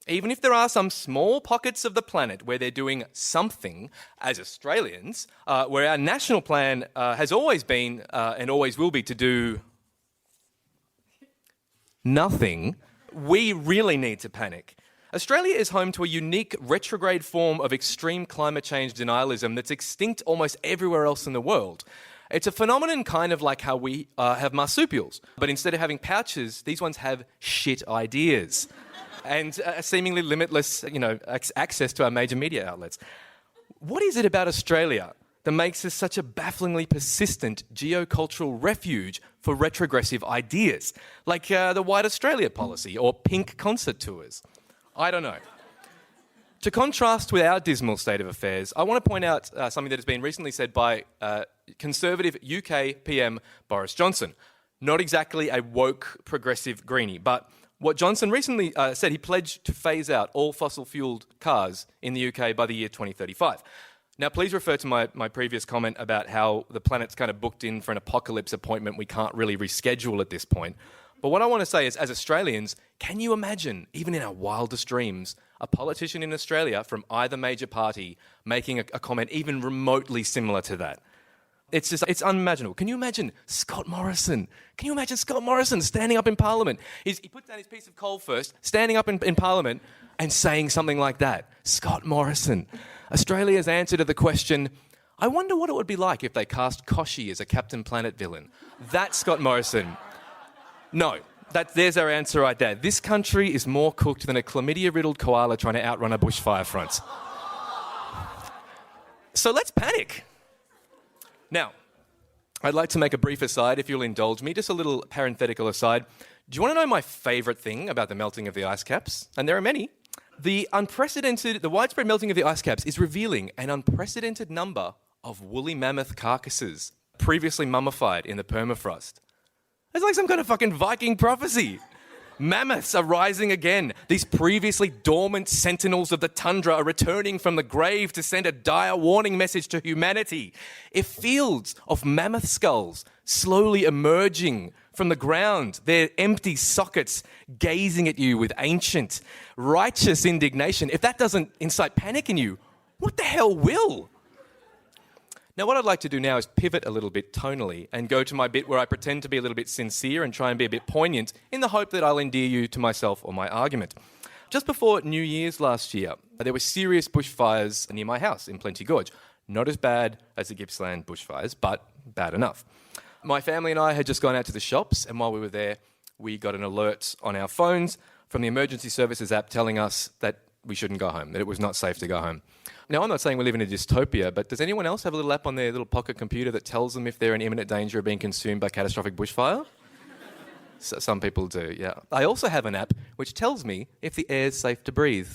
even if there are some small pockets of the planet where they're doing something, as Australians, where our national plan has always been and always will be to do nothing, we really need to panic. Australia is home to a unique retrograde form of extreme climate change denialism that's extinct almost everywhere else in the world. It's a phenomenon kind of like how we have marsupials, but instead of having pouches, these ones have shit ideas and seemingly limitless, access to our major media outlets. What is it about Australia that makes us such a bafflingly persistent geocultural refuge for retrogressive ideas, like the White Australia policy or pink concert tours? I don't know. To contrast with our dismal state of affairs, I want to point out something that has been recently said by Conservative UK PM Boris Johnson. Not exactly a woke progressive greenie, but what Johnson recently said, he pledged to phase out all fossil-fuelled cars in the UK by the year 2035. Now, please refer to my previous comment about how the planet's kind of booked in for an apocalypse appointment we can't really reschedule at this point. But what I want to say is, as Australians, can you imagine, even in our wildest dreams, a politician in Australia from either major party making a comment even remotely similar to that? It's unimaginable. Can you imagine Scott Morrison? Can you imagine Scott Morrison standing up in Parliament? He puts down his piece of coal first, standing up in Parliament and saying something like that. Scott Morrison. Australia's answer to the question, I wonder what it would be like if they cast Koshi as a Captain Planet villain. That's Scott Morrison. No, there's our answer right there. This country is more cooked than a chlamydia-riddled koala trying to outrun a bushfire front. So let's panic. Now, I'd like to make a brief aside, if you'll indulge me, just a little parenthetical aside. Do you want to know my favourite thing about the melting of the ice caps? And there are many. The widespread melting of the ice caps is revealing an unprecedented number of woolly mammoth carcasses previously mummified in the permafrost. It's like some kind of fucking Viking prophecy. Mammoths are rising again. These previously dormant sentinels of the tundra are returning from the grave to send a dire warning message to humanity. If fields of mammoth skulls slowly emerging from the ground, their empty sockets gazing at you with ancient, righteous indignation, if that doesn't incite panic in you, what the hell will? Now, what I'd like to do now is pivot a little bit tonally and go to my bit where I pretend to be a little bit sincere and try and be a bit poignant in the hope that I'll endear you to myself or my argument. Just before New Year's last year, there were serious bushfires near my house in Plenty Gorge. Not as bad as the Gippsland bushfires, but bad enough. My family and I had just gone out to the shops, and while we were there, we got an alert on our phones from the emergency services app telling us that we shouldn't go home, that it was not safe to go home. Now, I'm not saying we live in a dystopia, but does anyone else have a little app on their little pocket computer that tells them if they're in imminent danger of being consumed by catastrophic bushfire? Some people do, yeah. I also have an app which tells me if the air's safe to breathe.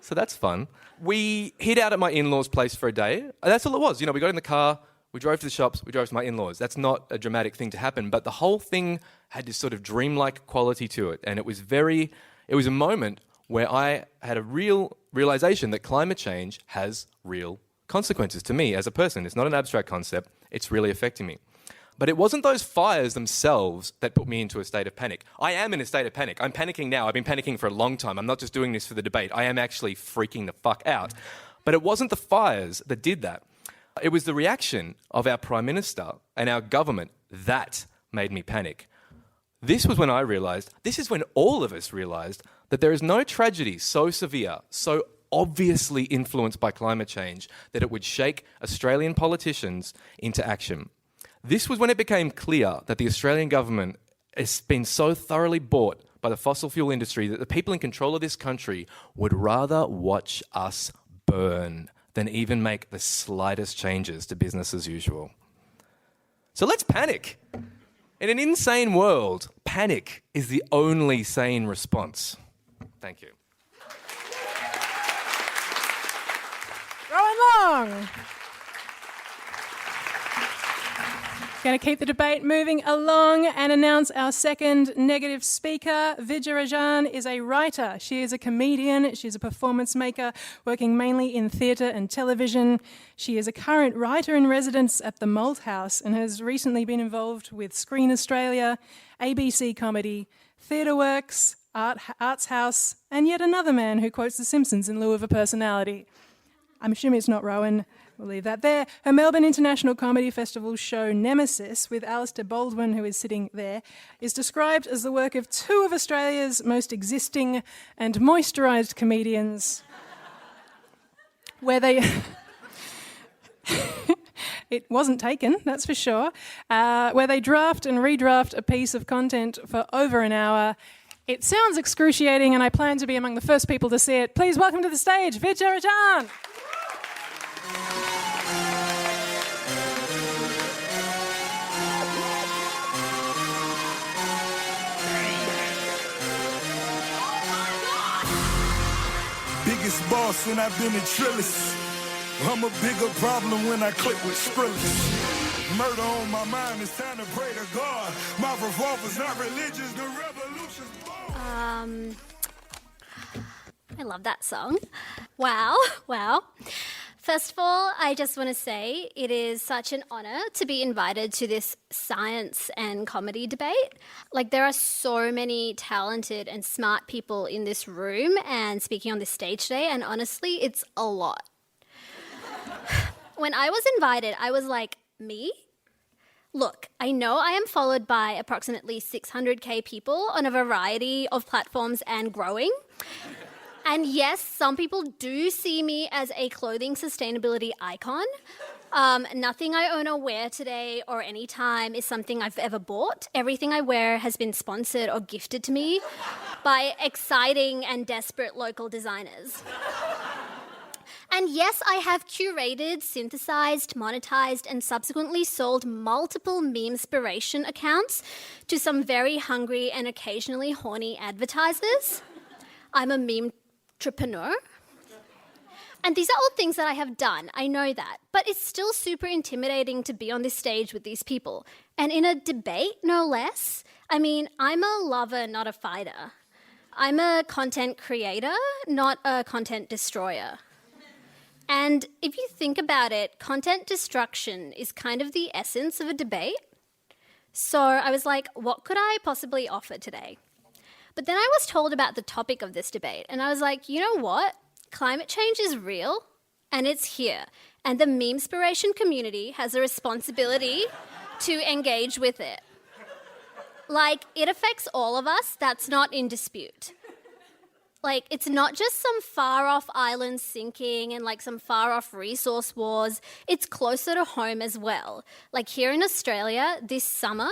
So that's fun. We hid out at my in-laws' place for a day. That's all it was. You know, we got in the car, we drove to the shops, we drove to my in-laws. That's not a dramatic thing to happen, but the whole thing had this sort of dreamlike quality to it. And it was a moment where I had a real realization that climate change has real consequences to me as a person. It's not an abstract concept. It's really affecting me. But it wasn't those fires themselves that put me into a state of panic. I am in a state of panic. I'm panicking now. I've been panicking for a long time. I'm not just doing this for the debate. I am actually freaking the fuck out. But it wasn't the fires that did that. It was the reaction of our Prime Minister and our government that made me panic. This was when I realised, this is when all of us realised, that there is no tragedy so severe, so obviously influenced by climate change, that it would shake Australian politicians into action. This was when it became clear that the Australian government has been so thoroughly bought by the fossil fuel industry that the people in control of this country would rather watch us burn than even make the slightest changes to business as usual. So let's panic. In an insane world, panic is the only sane response. Thank you. Rowan Long. Going to keep the debate moving along and announce our second negative speaker. Vidya Rajan is a writer. She is a comedian. She's a performance maker working mainly in theatre and television. She is a current writer-in-residence at the Malthouse and has recently been involved with Screen Australia, ABC Comedy, TheatreWorks, Arts House, and yet another man who quotes The Simpsons in lieu of a personality. I'm assuming it's not Rowan. We'll leave that there. Her Melbourne International Comedy Festival show Nemesis, with Alistair Baldwin, who is sitting there, is described as the work of two of Australia's most existing and moisturised comedians, where they... It wasn't taken, that's for sure, where they draft and redraft a piece of content for over an hour. It sounds excruciating, and I plan to be among the first people to see it. Please welcome to the stage, Vidya Rajan. Biggest boss and I've been in Trillis. I'm a bigger problem when I click with Skrillex. Murder on my mind, it's time to pray to God. My revolver's not religious, the revolution's born. I love that song. Wow. First of all, I just want to say it is such an honour to be invited to this science and comedy debate. Like, there are so many talented and smart people in this room and speaking on this stage today, and honestly, it's a lot. When I was invited, I was like, me? Look, I know I am followed by approximately 600k people on a variety of platforms and growing. And yes, some people do see me as a clothing sustainability icon. Nothing I own or wear today or any time is something I've ever bought. Everything I wear has been sponsored or gifted to me by exciting and desperate local designers. And yes, I have curated, synthesized, monetized, and subsequently sold multiple meme-spiration accounts to some very hungry and occasionally horny advertisers. I'm a meme-trepreneur. And these are all things that I have done, I know that. But it's still super intimidating to be on this stage with these people. And in a debate, no less. I mean, I'm a lover, not a fighter. I'm a content creator, not a content destroyer. And if you think about it, content destruction is kind of the essence of a debate. So I was like, what could I possibly offer today? But then I was told about the topic of this debate, and I was like, you know what? Climate change is real, and it's here. And the meme-spiration community has a responsibility to engage with it. Like, it affects all of us. That's not in dispute. Like, it's not just some far-off island sinking and, like, some far-off resource wars. It's closer to home as well. Like, here in Australia, this summer,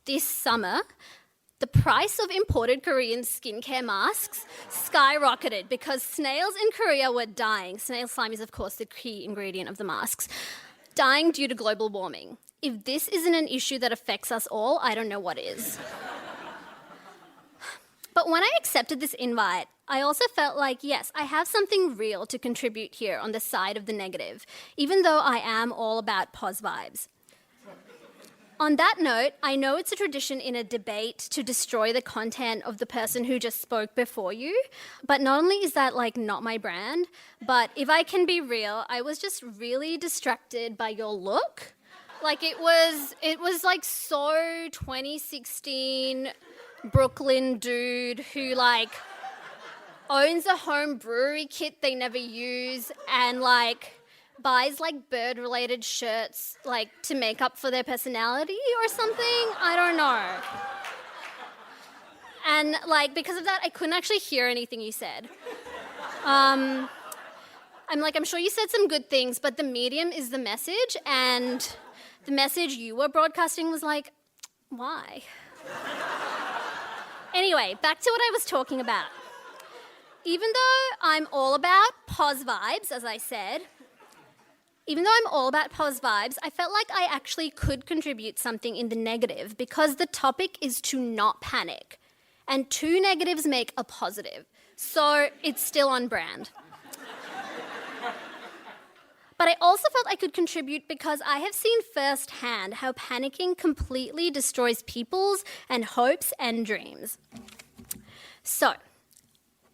the price of imported Korean skincare masks skyrocketed because snails in Korea were dying. Snail slime is, of course, the key ingredient of the masks. Dying due to global warming. if this isn't an issue that affects us all, I don't know what is. But when I accepted this invite, I also felt like, yes, I have something real to contribute here on the side of the negative, even though I am all about pos vibes. On that note, I know it's a tradition in a debate to destroy the content of the person who just spoke before you, but not only is that like not my brand, but if I can be real, I was just really distracted by your look. Like it was like so 2016 Brooklyn dude who like owns a home brewery kit they never use and like buys like bird-related shirts like to make up for their personality or something. I don't know. And like because of that, I couldn't actually hear anything you said. I'm sure you said some good things, but the medium is the message, and the message you were broadcasting was like, why? Anyway, back to what I was talking about. Even though I'm all about pos vibes, as I said, I felt like I actually could contribute something in the negative because the topic is to not panic. And two negatives make a positive. So it's still on brand. But I also felt I could contribute because I have seen firsthand how panicking completely destroys people's and hopes and dreams. So,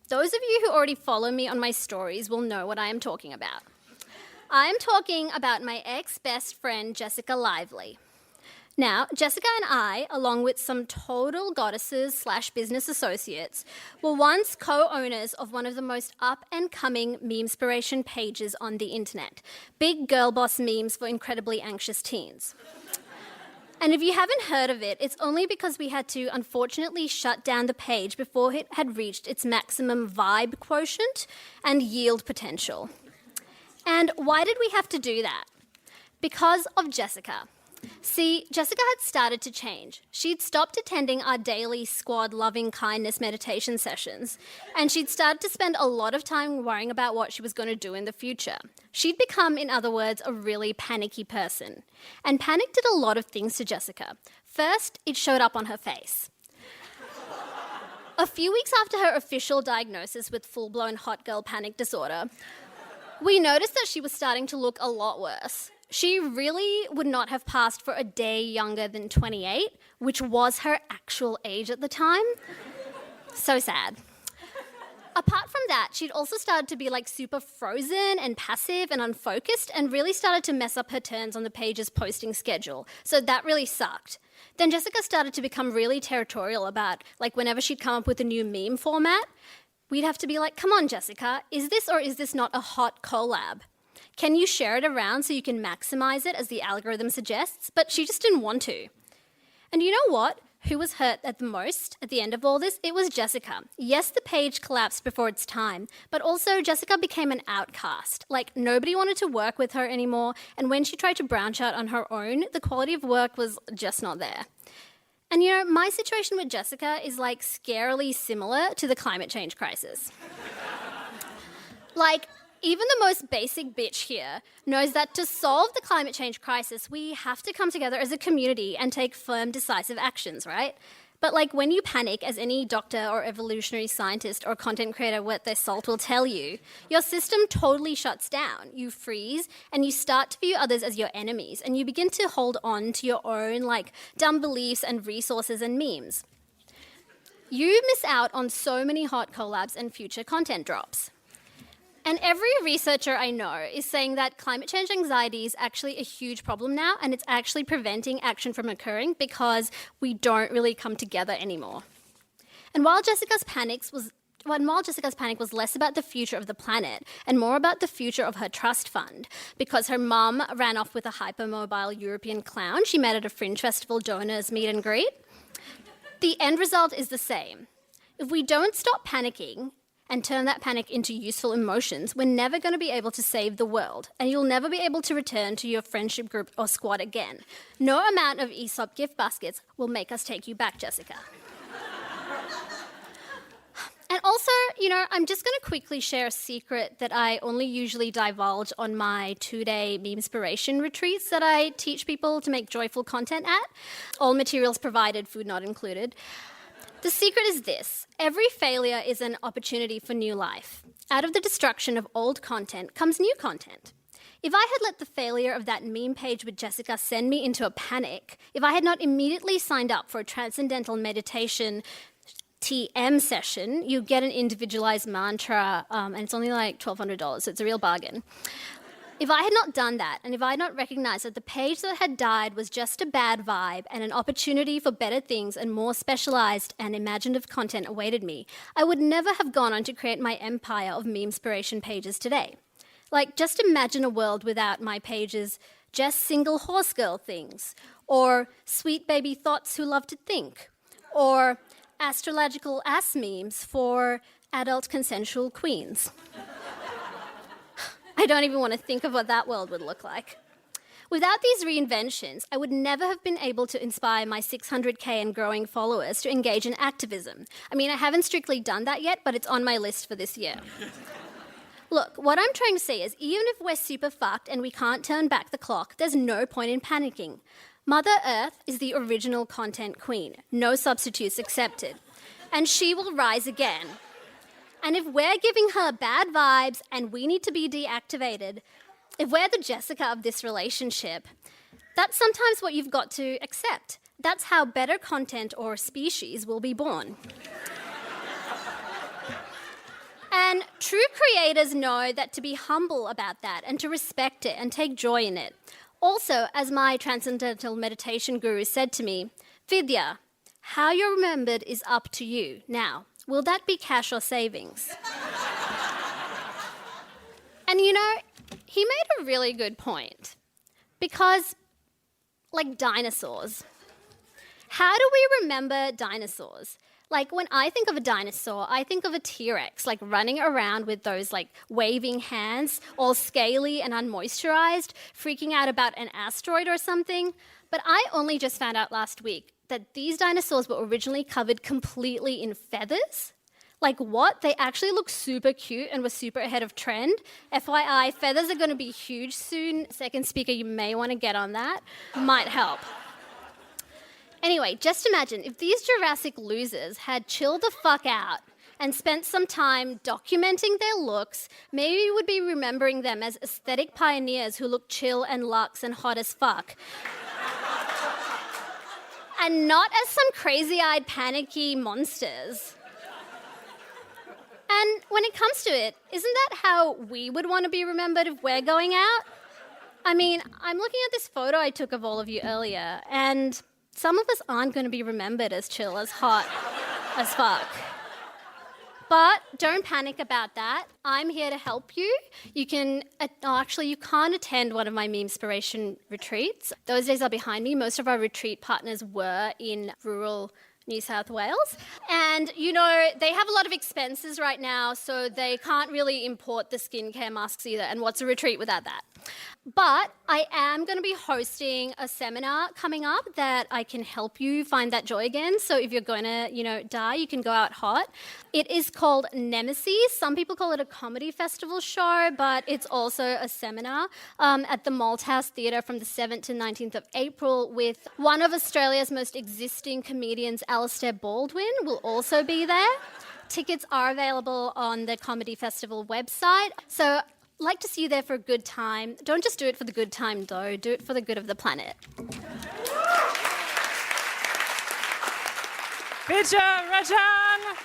those of you who already follow me on my stories will know what I am talking about. I am talking about my ex-best friend, Jessica Lively. Now, Jessica and I, along with some total goddesses / business associates, were once co-owners of one of the most up-and-coming meme-spiration pages on the internet, Big Girl Boss Memes for Incredibly Anxious Teens. And if you haven't heard of it, it's only because we had to unfortunately shut down the page before it had reached its maximum vibe quotient and yield potential. And why did we have to do that? Because of Jessica. See, Jessica had started to change. She'd stopped attending our daily squad loving kindness meditation sessions, and she'd started to spend a lot of time worrying about what she was going to do in the future. She'd become, in other words, a really panicky person. And panic did a lot of things to Jessica. First, it showed up on her face. A few weeks after her official diagnosis with full-blown hot girl panic disorder, we noticed that she was starting to look a lot worse. She really would not have passed for a day younger than 28, which was her actual age at the time. So sad. Apart from that, she'd also started to be like super frozen and passive and unfocused and really started to mess up her turns on the page's posting schedule. So that really sucked. Then Jessica started to become really territorial about like whenever she'd come up with a new meme format, we'd have to be like, come on, Jessica, is this or is this not a hot collab? Can you share it around so you can maximize it as the algorithm suggests? But she just didn't want to. And you know what? Who was hurt at the most at the end of all this? It was Jessica. Yes, the page collapsed before its time, but also Jessica became an outcast. Like, nobody wanted to work with her anymore, and when she tried to branch out on her own, the quality of work was just not there. And you know, my situation with Jessica is like scarily similar to the climate change crisis. Like, even the most basic bitch here knows that to solve the climate change crisis, we have to come together as a community and take firm, decisive actions, right? But like when you panic, as any doctor or evolutionary scientist or content creator worth their salt will tell you, your system totally shuts down. You freeze and you start to view others as your enemies, and you begin to hold on to your own like dumb beliefs and resources and memes. You miss out on so many hot collabs and future content drops. And every researcher I know is saying that climate change anxiety is actually a huge problem now, and it's actually preventing action from occurring because we don't really come together anymore. And while Jessica's panic was less about the future of the planet and more about the future of her trust fund, because her mum ran off with a hypermobile European clown she met at a Fringe Festival donors meet and greet, the end result is the same. If we don't stop panicking and turn that panic into useful emotions, we're never going to be able to save the world, and you'll never be able to return to your friendship group or squad again. No amount of Aesop gift baskets will make us take you back, Jessica. And also, I'm just going to quickly share a secret that I only usually divulge on my 2-day meme-inspiration retreats that I teach people to make joyful content at. All materials provided, food not included. The secret is this: every failure is an opportunity for new life. Out of the destruction of old content comes new content. If I had let the failure of that meme page with Jessica send me into a panic, if I had not immediately signed up for a transcendental meditation TM session, you get an individualized mantra, and it's only like $1,200, so it's a real bargain. If I had not done that, and if I had not recognized that the page that had died was just a bad vibe and an opportunity for better things and more specialized and imaginative content awaited me, I would never have gone on to create my empire of meme-inspiration pages today. Like, just imagine a world without my pages, just single horse girl things, or sweet baby thoughts who love to think, or astrological ass memes for adult consensual queens. I don't even want to think of what that world would look like. Without these reinventions, I would never have been able to inspire my 600k and growing followers to engage in activism. I mean, I haven't strictly done that yet, but it's on my list for this year. Look, what I'm trying to say is, even if we're super fucked and we can't turn back the clock, there's no point in panicking. Mother Earth is the original content queen, no substitutes accepted, and she will rise again. And if we're giving her bad vibes and we need to be deactivated, if we're the Jessica of this relationship, that's sometimes what you've got to accept. That's how better content or species will be born. And true creators know that to be humble about that and to respect it and take joy in it. Also, as my transcendental meditation guru said to me, Vidya, how you're remembered is up to you. Now, will that be cash or savings? And he made a really good point. Because, like dinosaurs, how do we remember dinosaurs? Like, when I think of a dinosaur, I think of a T-Rex, like, running around with those, like, waving hands, all scaly and unmoisturized, freaking out about an asteroid or something. But I only just found out last week that these dinosaurs were originally covered completely in feathers. Like, what? They actually look super cute and were super ahead of trend. FYI, feathers are going to be huge soon. Second speaker, you may want to get on that. Might help. Anyway, just imagine if these Jurassic losers had chilled the fuck out and spent some time documenting their looks, maybe we would be remembering them as aesthetic pioneers who look chill and luxe and hot as fuck. And not as some crazy-eyed, panicky monsters. And when it comes to it, isn't that how we would want to be remembered if we're going out? I mean, I'm looking at this photo I took of all of you earlier, and some of us aren't going to be remembered as chill, as hot, as fuck. But don't panic about that. I'm here to help you. You can, you can't attend one of my meme-inspiration retreats. Those days are behind me. Most of our retreat partners were in rural New South Wales. And, they have a lot of expenses right now, so they can't really import the skincare masks either. And what's a retreat without that? But I am going to be hosting a seminar coming up that I can help you find that joy again. So if you're going to, die, you can go out hot. It is called Nemesis. Some people call it a comedy festival show, but it's also a seminar at the Malthouse Theatre from the 7th to 19th of April with one of Australia's most existing comedians, Alistair Baldwin, will also be there. Tickets are available on the Comedy Festival website. So like to see you there for a good time. Don't just do it for the good time, though. Do it for the good of the planet. Vidya Rajan!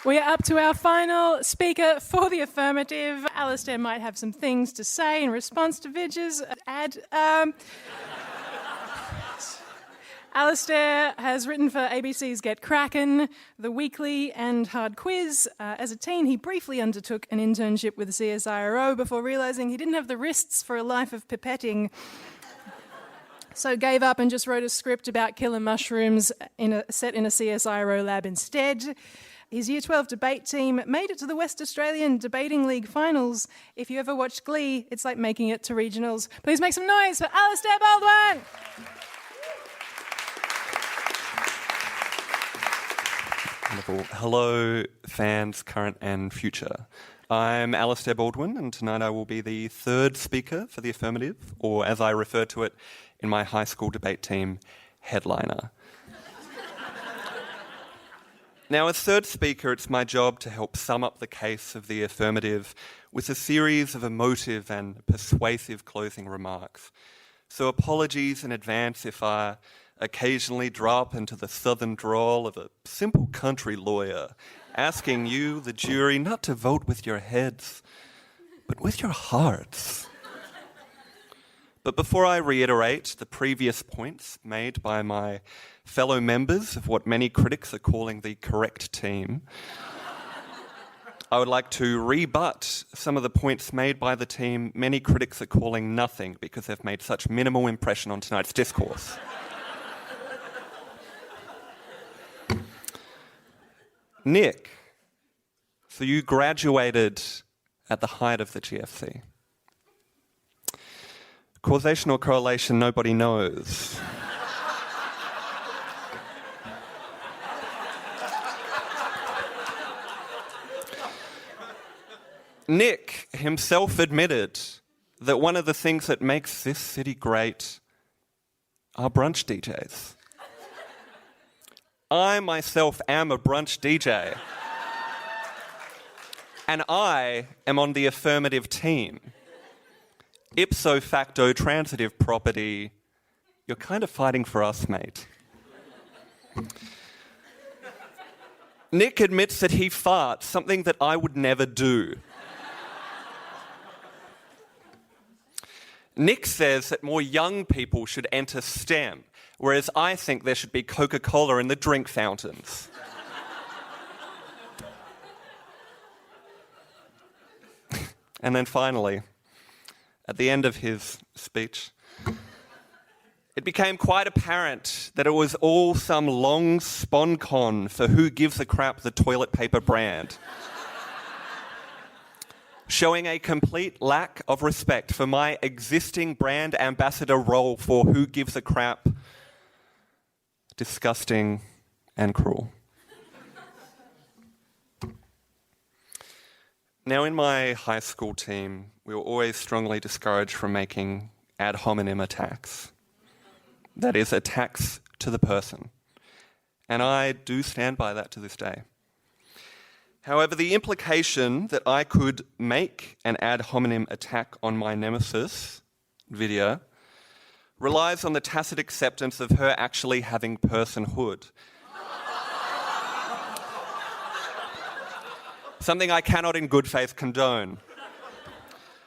We are up to our final speaker for the affirmative. Alistair might have some things to say in response to Vidya's ad. Alistair has written for ABC's Get Crackin', The Weekly and Hard Quiz. As a teen, he briefly undertook an internship with the CSIRO before realising he didn't have the wrists for a life of pipetting. So gave up and just wrote a script about killer mushrooms set in a CSIRO lab instead. His Year 12 debate team made it to the West Australian Debating League finals. If you ever watched Glee, it's like making it to regionals. Please make some noise for Alistair Baldwin! Wonderful. Hello, fans, current and future. I'm Alistair Baldwin, and tonight I will be the third speaker for the affirmative, or as I refer to it in my high school debate team, headliner. Now, as third speaker, it's my job to help sum up the case of the affirmative with a series of emotive and persuasive closing remarks. So apologies in advance if I occasionally drop into the southern drawl of a simple country lawyer, asking you, the jury, not to vote with your heads, but with your hearts. But before I reiterate the previous points made by my fellow members of what many critics are calling the correct team, I would like to rebut some of the points made by the team many critics are calling nothing because they've made such minimal impression on tonight's discourse. Nick, so you graduated at the height of the GFC. Causation or correlation, nobody knows. Nick himself admitted that one of the things that makes this city great are brunch DJs. I myself am a brunch DJ. And I am on the affirmative team. Ipso facto transitive property, you're kind of fighting for us, mate. Nick admits that he farts, something that I would never do. Nick says that more young people should enter STEM, whereas I think there should be Coca-Cola in the drink fountains. And then finally, at the end of his speech, it became quite apparent that it was all some long spon-con for who gives a crap the toilet paper brand. Showing a complete lack of respect for my existing brand ambassador role for who gives a crap. Disgusting and cruel. Now, in my high school team, we were always strongly discouraged from making ad hominem attacks. That is, attacks to the person. And I do stand by that to this day. However, the implication that I could make an ad hominem attack on my nemesis, Vidya, relies on the tacit acceptance of her actually having personhood. Something I cannot in good faith condone.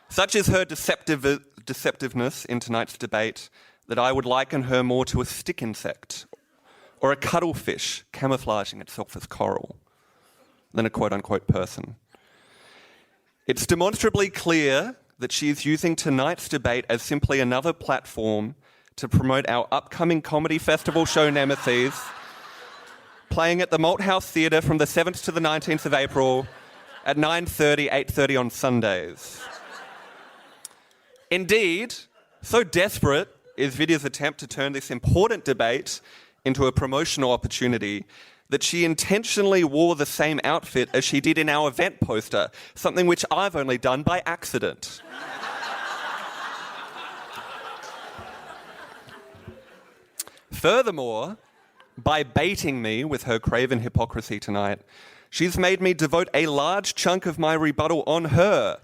Such is her deceptiveness in tonight's debate that I would liken her more to a stick insect or a cuttlefish camouflaging itself as coral than a quote-unquote person. It's demonstrably clear that she is using tonight's debate as simply another platform to promote our upcoming comedy festival show Nemesis, playing at the Malthouse Theatre from the 7th to the 19th of April at 9:30, 8:30 on Sundays. Indeed, so desperate is Vidya's attempt to turn this important debate into a promotional opportunity that she intentionally wore the same outfit as she did in our event poster, something which I've only done by accident. Furthermore, by baiting me with her craven hypocrisy tonight, she's made me devote a large chunk of my rebuttal on her,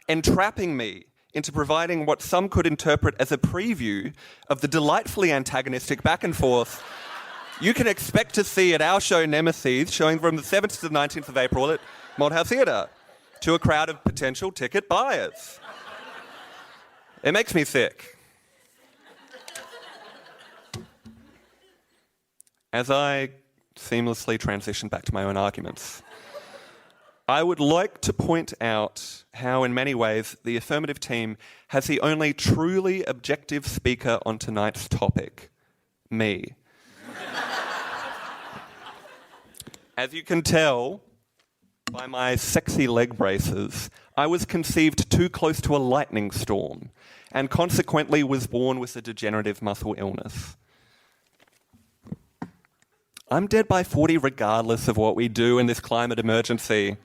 entrapping me into providing what some could interpret as a preview of the delightfully antagonistic back and forth you can expect to see at our show Nemesis, showing from the 7th to the 19th of April at Malthouse Theatre, to a crowd of potential ticket buyers. It makes me sick. As I seamlessly transition back to my own arguments, I would like to point out how, in many ways, the affirmative team has the only truly objective speaker on tonight's topic, me. As you can tell by my sexy leg braces, I was conceived too close to a lightning storm and consequently was born with a degenerative muscle illness. I'm dead by 40 regardless of what we do in this climate emergency.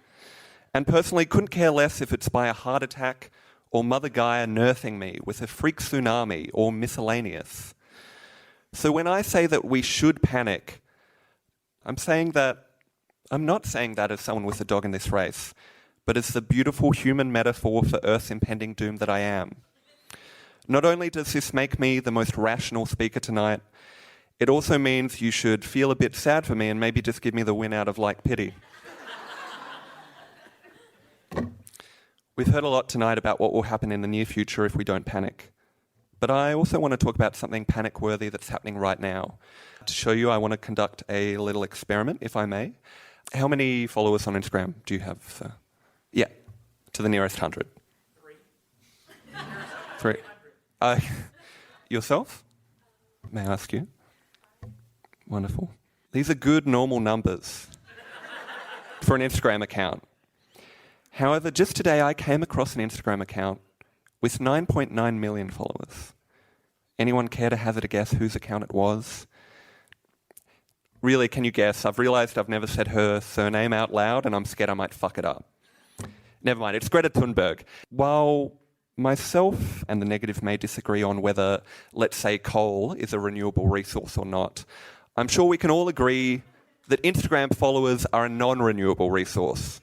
And personally couldn't care less if it's by a heart attack or Mother Gaia nerfing me with a freak tsunami or miscellaneous. So when I say that we should panic, I'm not saying that as someone with a dog in this race, but as the beautiful human metaphor for Earth's impending doom that I am. Not only does this make me the most rational speaker tonight, it also means you should feel a bit sad for me and maybe just give me the win out of like pity. We've heard a lot tonight about what will happen in the near future if we don't panic. But I also want to talk about something panic-worthy that's happening right now. To show you, I want to conduct a little experiment, if I may. How many followers on Instagram do you have? Yeah, to the nearest 100. 3. Yourself? May I ask you? Wonderful. These are good, normal numbers for an Instagram account. However, just today I came across an Instagram account with 9.9 million followers. Anyone care to hazard a guess whose account it was? Really, can you guess? I've realised I've never said her surname out loud and I'm scared I might fuck it up. Never mind, it's Greta Thunberg. While myself and the negative may disagree on whether, let's say, coal is a renewable resource or not, I'm sure we can all agree that Instagram followers are a non-renewable resource.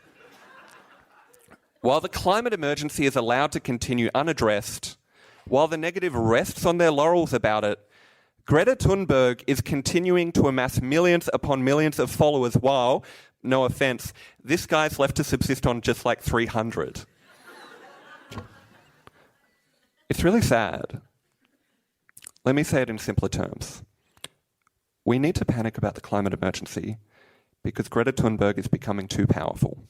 While the climate emergency is allowed to continue unaddressed, while the negative rests on their laurels about it, Greta Thunberg is continuing to amass millions upon millions of followers while, no offence, this guy's left to subsist on just like 300. It's really sad. Let me say it in simpler terms. We need to panic about the climate emergency because Greta Thunberg is becoming too powerful.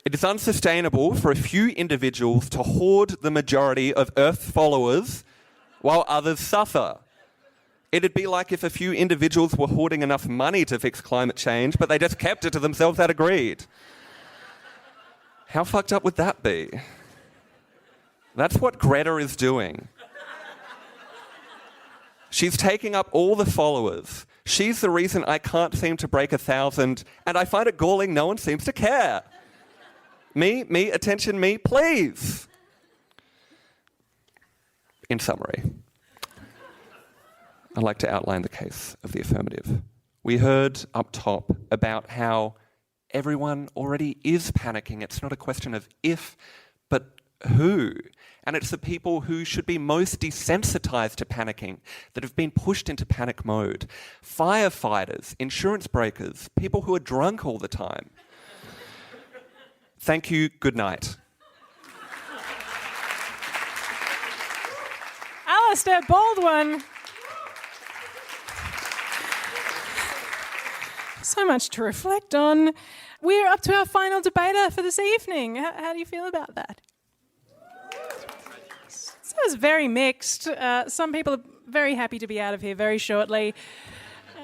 It is unsustainable for a few individuals to hoard the majority of Earth's followers while others suffer. It'd be like if a few individuals were hoarding enough money to fix climate change, but they just kept it to themselves out of greed. How fucked up would that be? That's what Greta is doing. She's taking up all the followers. She's the reason I can't seem to break 1,000, and I find it galling no one seems to care. Me, attention, me, please. In summary, I'd like to outline the case of the affirmative. We heard up top about how everyone already is panicking. It's not a question of if, but who. And it's the people who should be most desensitized to panicking that have been pushed into panic mode. Firefighters, insurance brokers, people who are drunk all the time. Thank you, good night. Alistair Baldwin. So much to reflect on. We're up to our final debater for this evening. How do you feel about that? So it's very mixed. Some people are very happy to be out of here very shortly.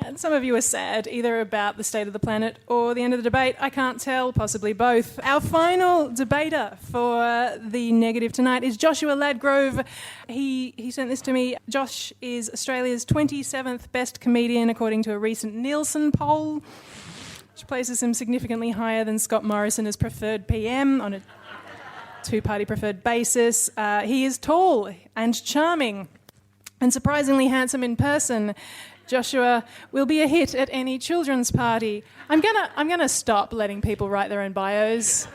And some of you are sad, either about the state of the planet or the end of the debate. I can't tell, possibly both. Our final debater for the negative tonight is Joshua Ladgrove. He sent this to me. Josh is Australia's 27th best comedian, according to a recent Nielsen poll, which places him significantly higher than Scott Morrison as preferred PM on a two-party preferred basis. He is tall and charming and surprisingly handsome in person. Joshua will be a hit at any children's party. I'm gonna stop letting people write their own bios.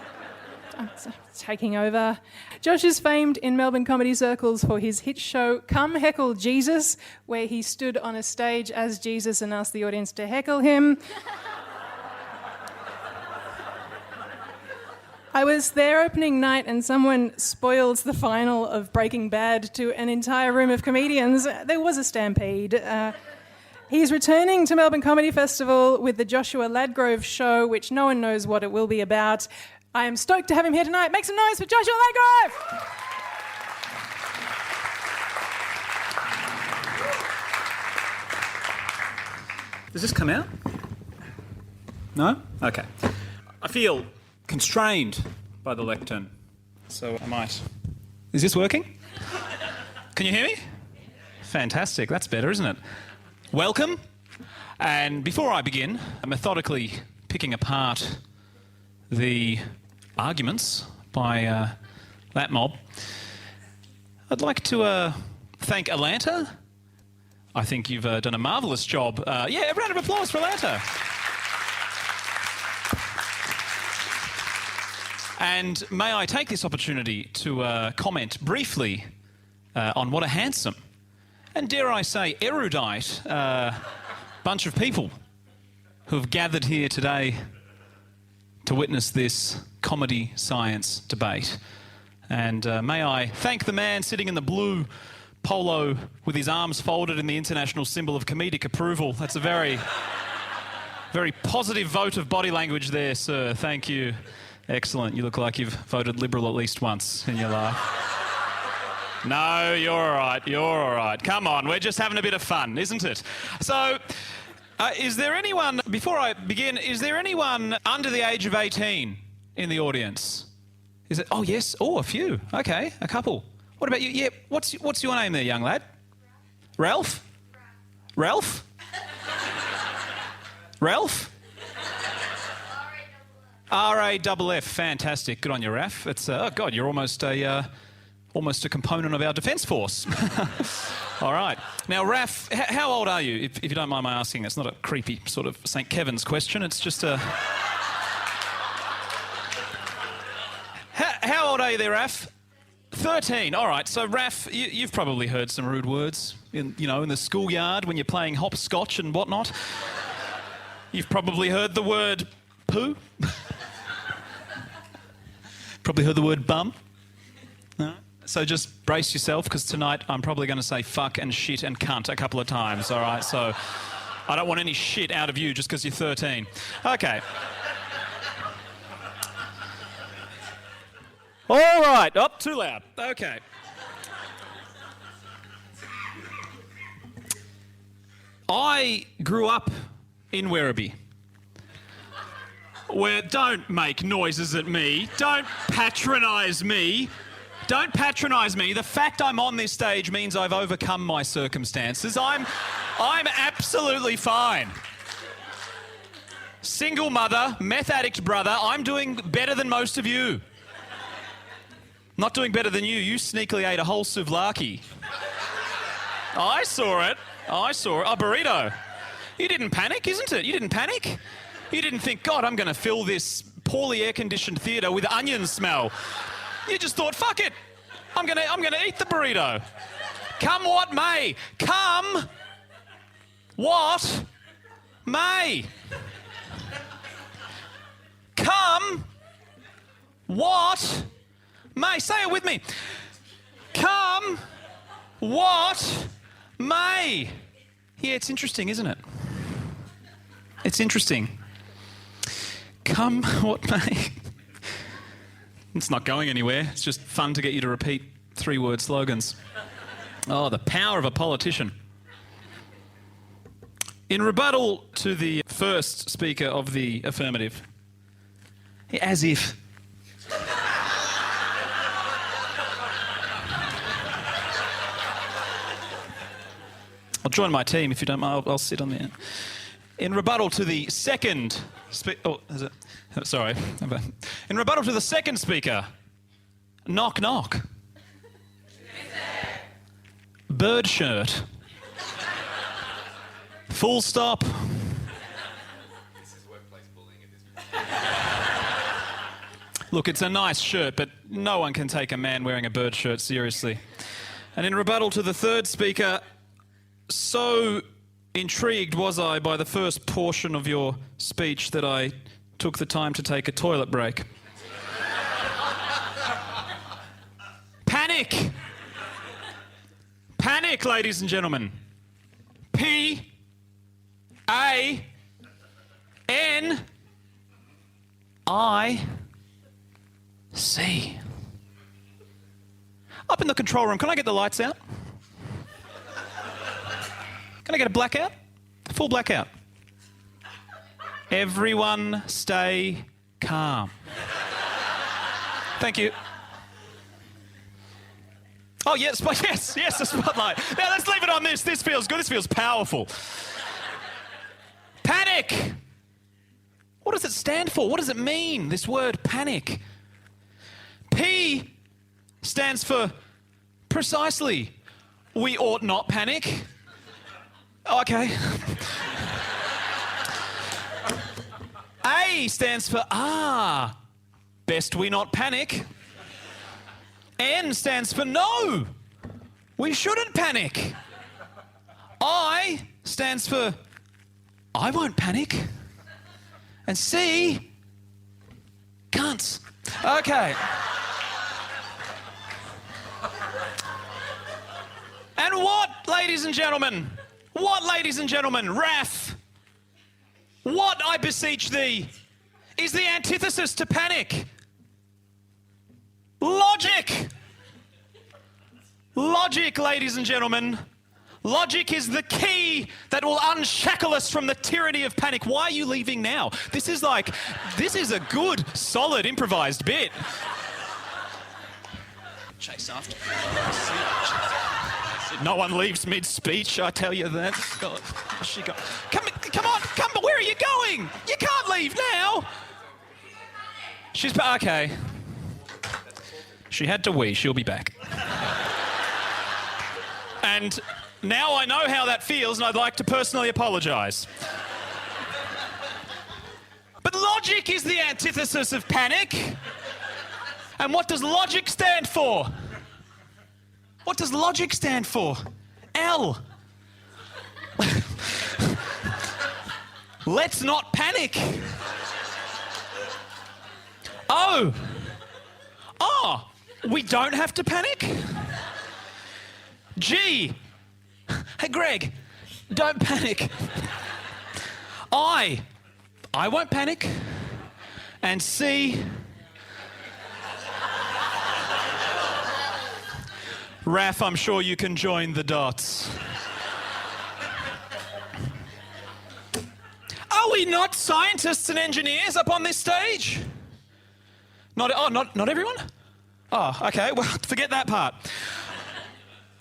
I'm taking over. Josh is famed in Melbourne comedy circles for his hit show Come Heckle Jesus, where he stood on a stage as Jesus and asked the audience to heckle him. I was there opening night and someone spoiled the final of Breaking Bad to an entire room of comedians. There was a stampede. He's returning to Melbourne Comedy Festival with the Joshua Ladgrove Show, which no one knows what it will be about. I am stoked to have him here tonight. Make some noise for Joshua Ladgrove! Does this come out? No? Okay. I feel constrained by the lectern, so I might... Is this working? Can you hear me? Fantastic. That's better, isn't it? Welcome. And before I begin, methodically picking apart the arguments by that mob, I'd like to thank Atlanta. I think you've done a marvellous job. A round of applause for Atlanta. And may I take this opportunity to comment briefly on what a handsome and, dare I say, erudite bunch of people who have gathered here today to witness this comedy science debate. And may I thank the man sitting in the blue polo with his arms folded in the international symbol of comedic approval. That's a very, very positive vote of body language there, sir. Thank you. Excellent. You look like you've voted Liberal at least once in your life. No, you're all right. You're all right. Come on, we're just having a bit of fun, isn't it? So, is there anyone, before I begin, is there anyone under the age of 18 in the audience? Is it? Oh, yes. Oh, a few. Okay, a couple. What about you? Yeah, what's your name there, young lad? Ralph? Ralph? Ralph? R-A-F-F. Fantastic. Good on you, Raf. It's oh God, you're almost a component of our defence force. All right. Now, Raf, how old are you? If you don't mind my asking, it's not a creepy sort of St. Kevin's question. It's just a. How old are you there, Raf? 13. All right. So, Raf, you've probably heard some rude words in the schoolyard when you're playing hopscotch and whatnot. You've probably heard the word poo. Probably heard the word bum. No? So just brace yourself, because tonight I'm probably going to say fuck and shit and cunt a couple of times, all right? So I don't want any shit out of you just because you're 13. Okay. All right. Oh, too loud. Okay. I grew up in Werribee. Where don't make noises at me. Don't patronise me. Don't patronise me. The fact I'm on this stage means I've overcome my circumstances. I'm absolutely fine. Single mother, meth addict brother, I'm doing better than most of you. Not doing better than you. You sneakily ate a whole souvlaki. I saw it. A burrito. You didn't panic, isn't it? You didn't panic? You didn't think, God, I'm going to fill this poorly air-conditioned theatre with onion smell. You just thought, fuck it. I'm going to eat the burrito. Come what may. Come what may. Come what may. Say it with me. Come what may. Yeah, it's interesting, isn't it? It's interesting. Come what may. It's not going anywhere. It's just fun to get you to repeat 3-word slogans. Oh, the power of a politician. In rebuttal to the first speaker of the affirmative, as if. I'll join my team if you don't mind. I'll sit on there. In rebuttal to the second In rebuttal to the second speaker, knock knock. Bird shirt. Full stop. This is workplace bullying at this point. Look, it's a nice shirt, but no one can take a man wearing a bird shirt seriously. And in rebuttal to the third speaker, so intrigued was I by the first portion of your speech that I took the time to take a toilet break. Panic! Panic, ladies and gentlemen. P-A-N-I-C. Up in the control room, can I get the lights out? Can I get a blackout? Full blackout. Everyone stay calm. Thank you. Oh, yes, yes, the spotlight. Now, let's leave it on this. This feels good. This feels powerful. Panic. What does it stand for? What does it mean, this word panic? P stands for precisely. We ought not panic. Okay. A stands for best we not panic. N stands for no, we shouldn't panic. I stands for I won't panic. And C, cunts. Okay. And what, ladies and gentlemen, wrath, what, I beseech thee, is the antithesis to panic? Logic! Logic, ladies and gentlemen. Logic is the key that will unshackle us from the tyranny of panic. Why are you leaving now? This is a good, solid, improvised bit. Chase after. No one leaves mid-speech, I tell you that. God, come on, where are you going? You can't leave now. Okay. She had to wee, she'll be back. And now I know how that feels, and I'd like to personally apologise. But logic is the antithesis of panic. And what does logic stand for? What does logic stand for? L. Let's not panic. O. We don't have to panic. G. Hey, Greg, don't panic. I won't panic. And C. Raph, I'm sure you can join the dots. Are we not scientists and engineers up on this stage? Not everyone? Oh, okay, well, forget that part.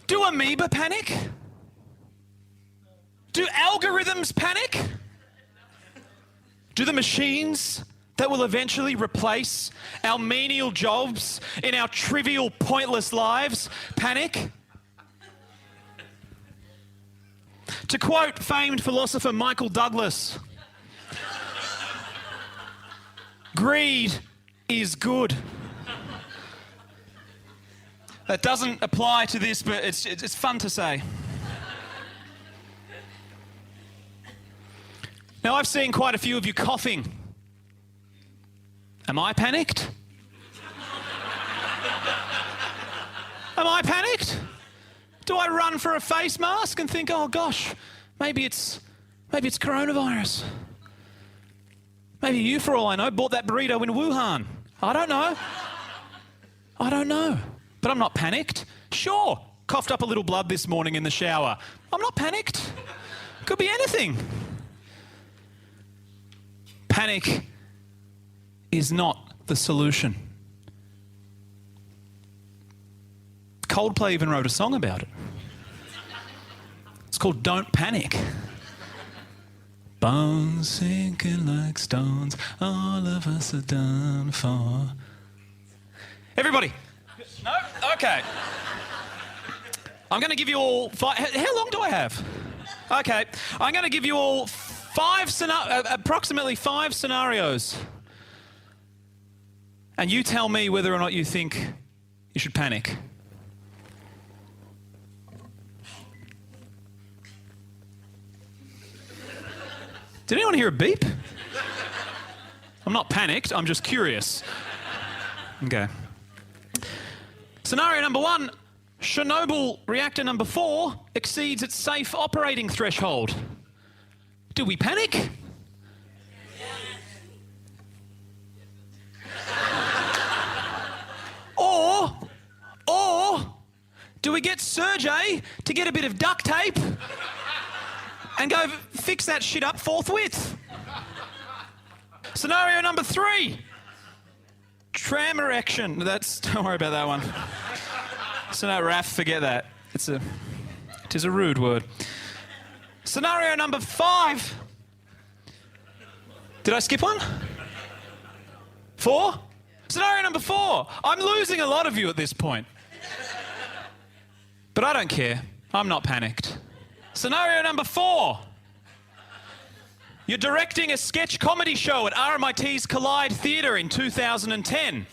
Do amoeba panic? Do algorithms panic? Do the machines that will eventually replace our menial jobs in our trivial, pointless lives panic? To quote famed philosopher Michael Douglas, greed is good. That doesn't apply to this, but it's fun to say. Now, I've seen quite a few of you coughing. Am I panicked? Am I panicked? Do I run for a face mask and think, oh gosh, maybe it's coronavirus? Maybe you, for all I know, bought that burrito in Wuhan. I don't know. But I'm not panicked. Sure, coughed up a little blood this morning in the shower. I'm not panicked. Could be anything. Panic is not the solution. Coldplay even wrote a song about it. It's called Don't Panic. Bones sinking like stones, all of us are done for. Everybody. No? Okay. I'm going to give you all how long do I have? Okay. I'm going to give you all approximately 5 scenarios. And you tell me whether or not you think you should panic. Did anyone hear a beep? I'm not panicked, I'm just curious. Okay. Scenario number 1, Chernobyl reactor number 4 exceeds its safe operating threshold. Do we panic? Or do we get Sergey to get a bit of duct tape and go fix that shit up forthwith? Scenario number 3, tram erection. Don't worry about that one. So no, Raph, forget that. It is a rude word. Scenario number 5. Did I skip one? 4? Scenario number 4. I'm losing a lot of you at this point. But I don't care. I'm not panicked. Scenario number 4. You're directing a sketch comedy show at RMIT's Kalaide Theatre in 2010.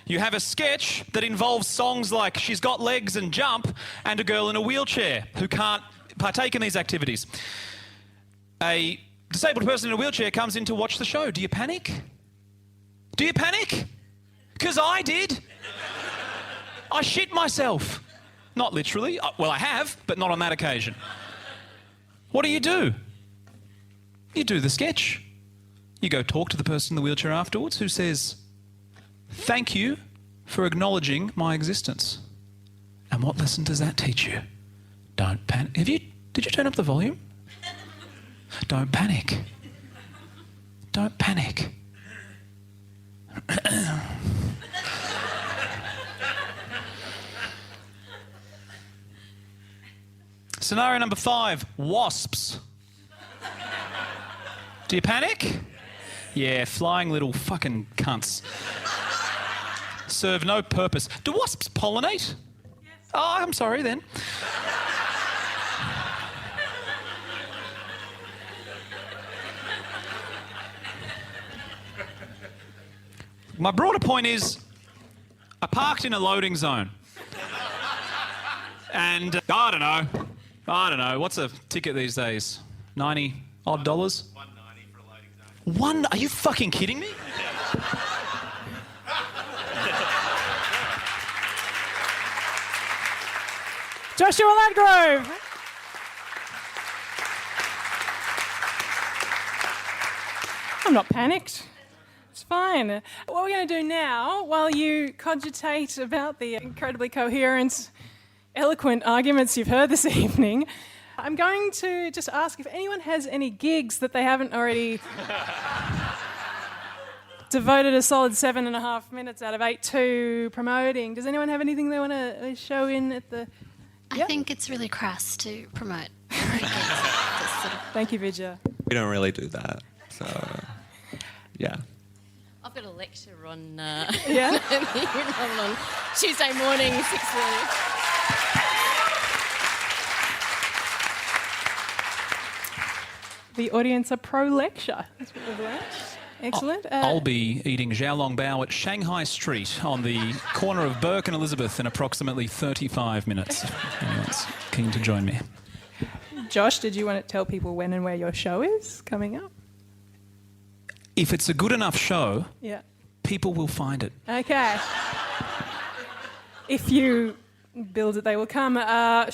You have a sketch that involves songs like She's Got Legs and Jump and a girl in a wheelchair who can't partake in these activities. A disabled person in a wheelchair comes in to watch the show. Do you panic? Do you panic? Because I did. I shit myself. Not literally. Well, I have, but not on that occasion. What do? You do the sketch. You go talk to the person in the wheelchair afterwards who says, "Thank you for acknowledging my existence." And what lesson does that teach you? Don't panic. Did you turn up the volume? Don't panic. Don't panic. Scenario number 5, wasps. Do you panic? Yeah, flying little fucking cunts. Serve no purpose. Do wasps pollinate? Yes. Oh, I'm sorry then. My broader point is, I parked in a loading zone. And I don't know. What's a ticket these days? $90 odd? $1.90 for a loading zone. Are you fucking kidding me? Joshua Ladgrove. I'm not panicked. It's fine. What we're going to do now, while you cogitate about the incredibly coherent, eloquent arguments you've heard this evening, I'm going to just ask if anyone has any gigs that they haven't already devoted a solid 7.5 minutes out of 8 to promoting. Does anyone have anything they want to show in at the... I think it's really crass to promote. Thank you, Vidya. We don't really do that, so yeah. I've got a lecture on on Tuesday morning, 6:30. The audience are pro-lecture. That's what we've learned. Excellent. I'll be eating xiaolong bao at Shanghai Street on the corner of Burke and Elizabeth in approximately 35 minutes. If anyone's keen to join me. Josh, did you want to tell people when and where your show is coming up? If it's a good enough show, people will find it. Okay. If you build it, they will come.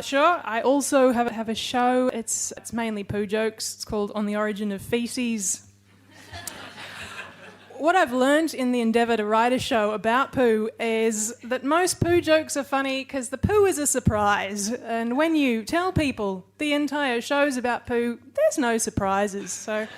Sure. I also have a show. It's mainly poo jokes. It's called On the Origin of Feces. What I've learned in the endeavour to write a show about poo is that most poo jokes are funny because the poo is a surprise. And when you tell people the entire show's about poo, there's no surprises. So if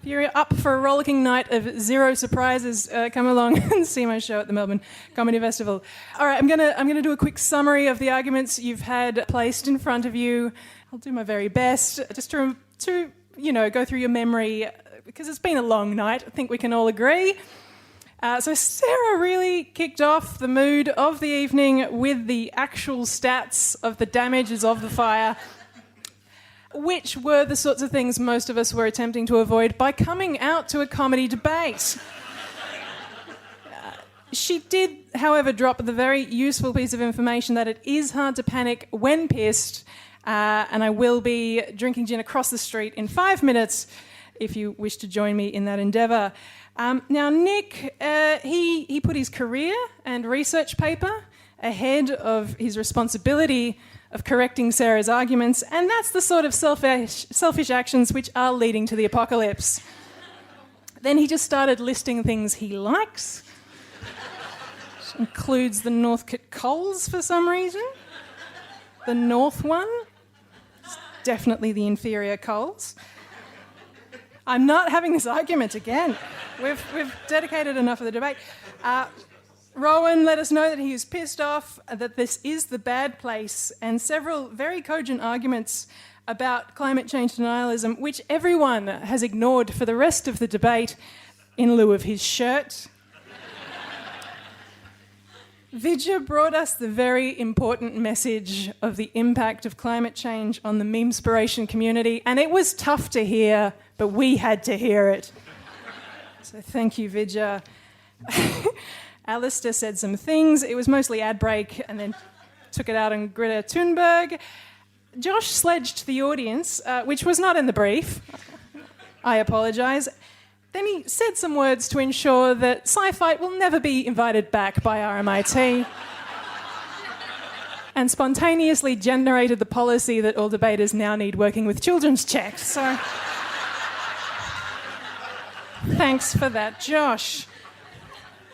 you're up for a rollicking night of zero surprises, come along and see my show at the Melbourne Comedy Festival. All right, I'm gonna do a quick summary of the arguments you've had placed in front of you. I'll do my very best just to go through your memory, because it's been a long night, I think we can all agree. So Sarah really kicked off the mood of the evening with the actual stats of the damages of the fire, which were the sorts of things most of us were attempting to avoid by coming out to a comedy debate. She did, however, drop the very useful piece of information that it is hard to panic when pissed, and I will be drinking gin across the street in 5 minutes if you wish to join me in that endeavour. Now, Nick, he put his career and research paper ahead of his responsibility of correcting Sarah's arguments, and that's the sort of selfish actions which are leading to the apocalypse. Then he just started listing things he likes, which includes the Northcote Coals for some reason. The North one, it's definitely the inferior coals. I'm not having this argument again. We've dedicated enough of the debate. Rowan let us know that he is pissed off, that this is the bad place, and several very cogent arguments about climate change denialism, which everyone has ignored for the rest of the debate in lieu of his shirt. Vidya brought us the very important message of the impact of climate change on the meme-spiration community, and it was tough to hear, but we had to hear it. So thank you, Vidya. Alistair said some things. It was mostly ad break, and then took it out on Greta Thunberg. Josh sledged the audience, which was not in the brief. I apologise. Then he said some words to ensure that Sci-Fight will never be invited back by RMIT, and spontaneously generated the policy that all debaters now need working with children's checks. So thanks for that, Josh.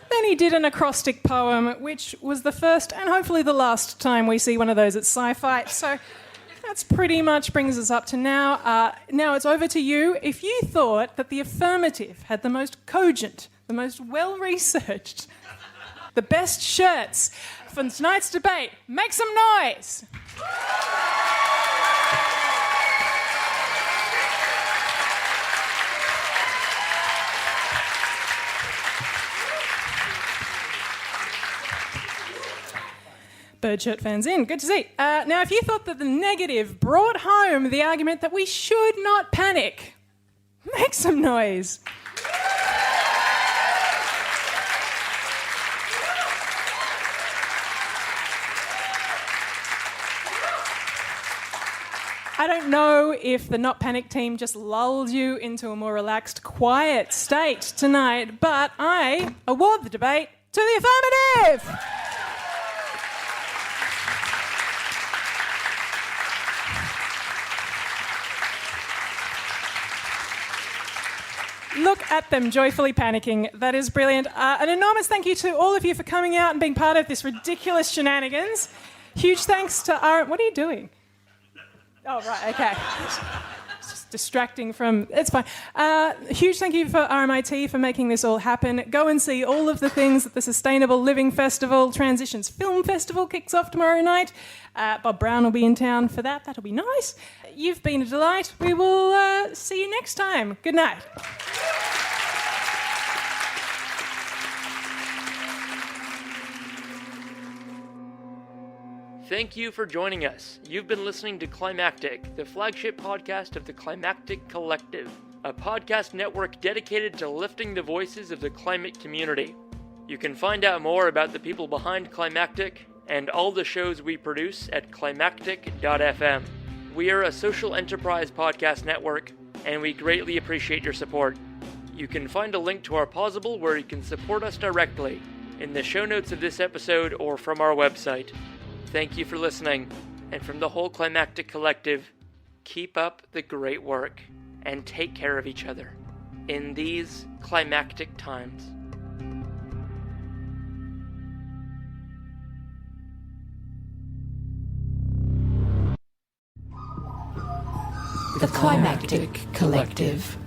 Then he did an acrostic poem, which was the first and hopefully the last time we see one of those at Sci-Fight. So that's pretty much brings us up to now. Now it's over to you. If you thought that the affirmative had the most cogent, the most well-researched, the best shirts for tonight's debate, make some noise. Birdshirt fans in. Good to see. Now, if you thought that the negative brought home the argument that we should not panic, make some noise. I don't know if the Not Panic team just lulled you into a more relaxed, quiet state tonight, but I award the debate to the affirmative. Look at them joyfully panicking. That is brilliant. An enormous thank you to all of you for coming out and being part of this ridiculous shenanigans. Huge thanks to what are you doing? Oh, right, okay. It's just distracting from... It's fine. Huge thank you for RMIT for making this all happen. Go and see all of the things that the Sustainable Living Festival, Transitions Film Festival kicks off tomorrow night. Bob Brown will be in town for that. That'll be nice. You've been a delight. We will see you next time. Good night. Thank you for joining us. You've been listening to Climactic, the flagship podcast of the Climactic Collective, a podcast network dedicated to lifting the voices of the climate community. You can find out more about the people behind Climactic and all the shows we produce at climactic.fm. We are a social enterprise podcast network, and we greatly appreciate your support. You can find a link to our Pozible where you can support us directly in the show notes of this episode or from our website. Thank you for listening, and from the whole Climactic Collective, keep up the great work and take care of each other in these climactic times. The Climactic Collective.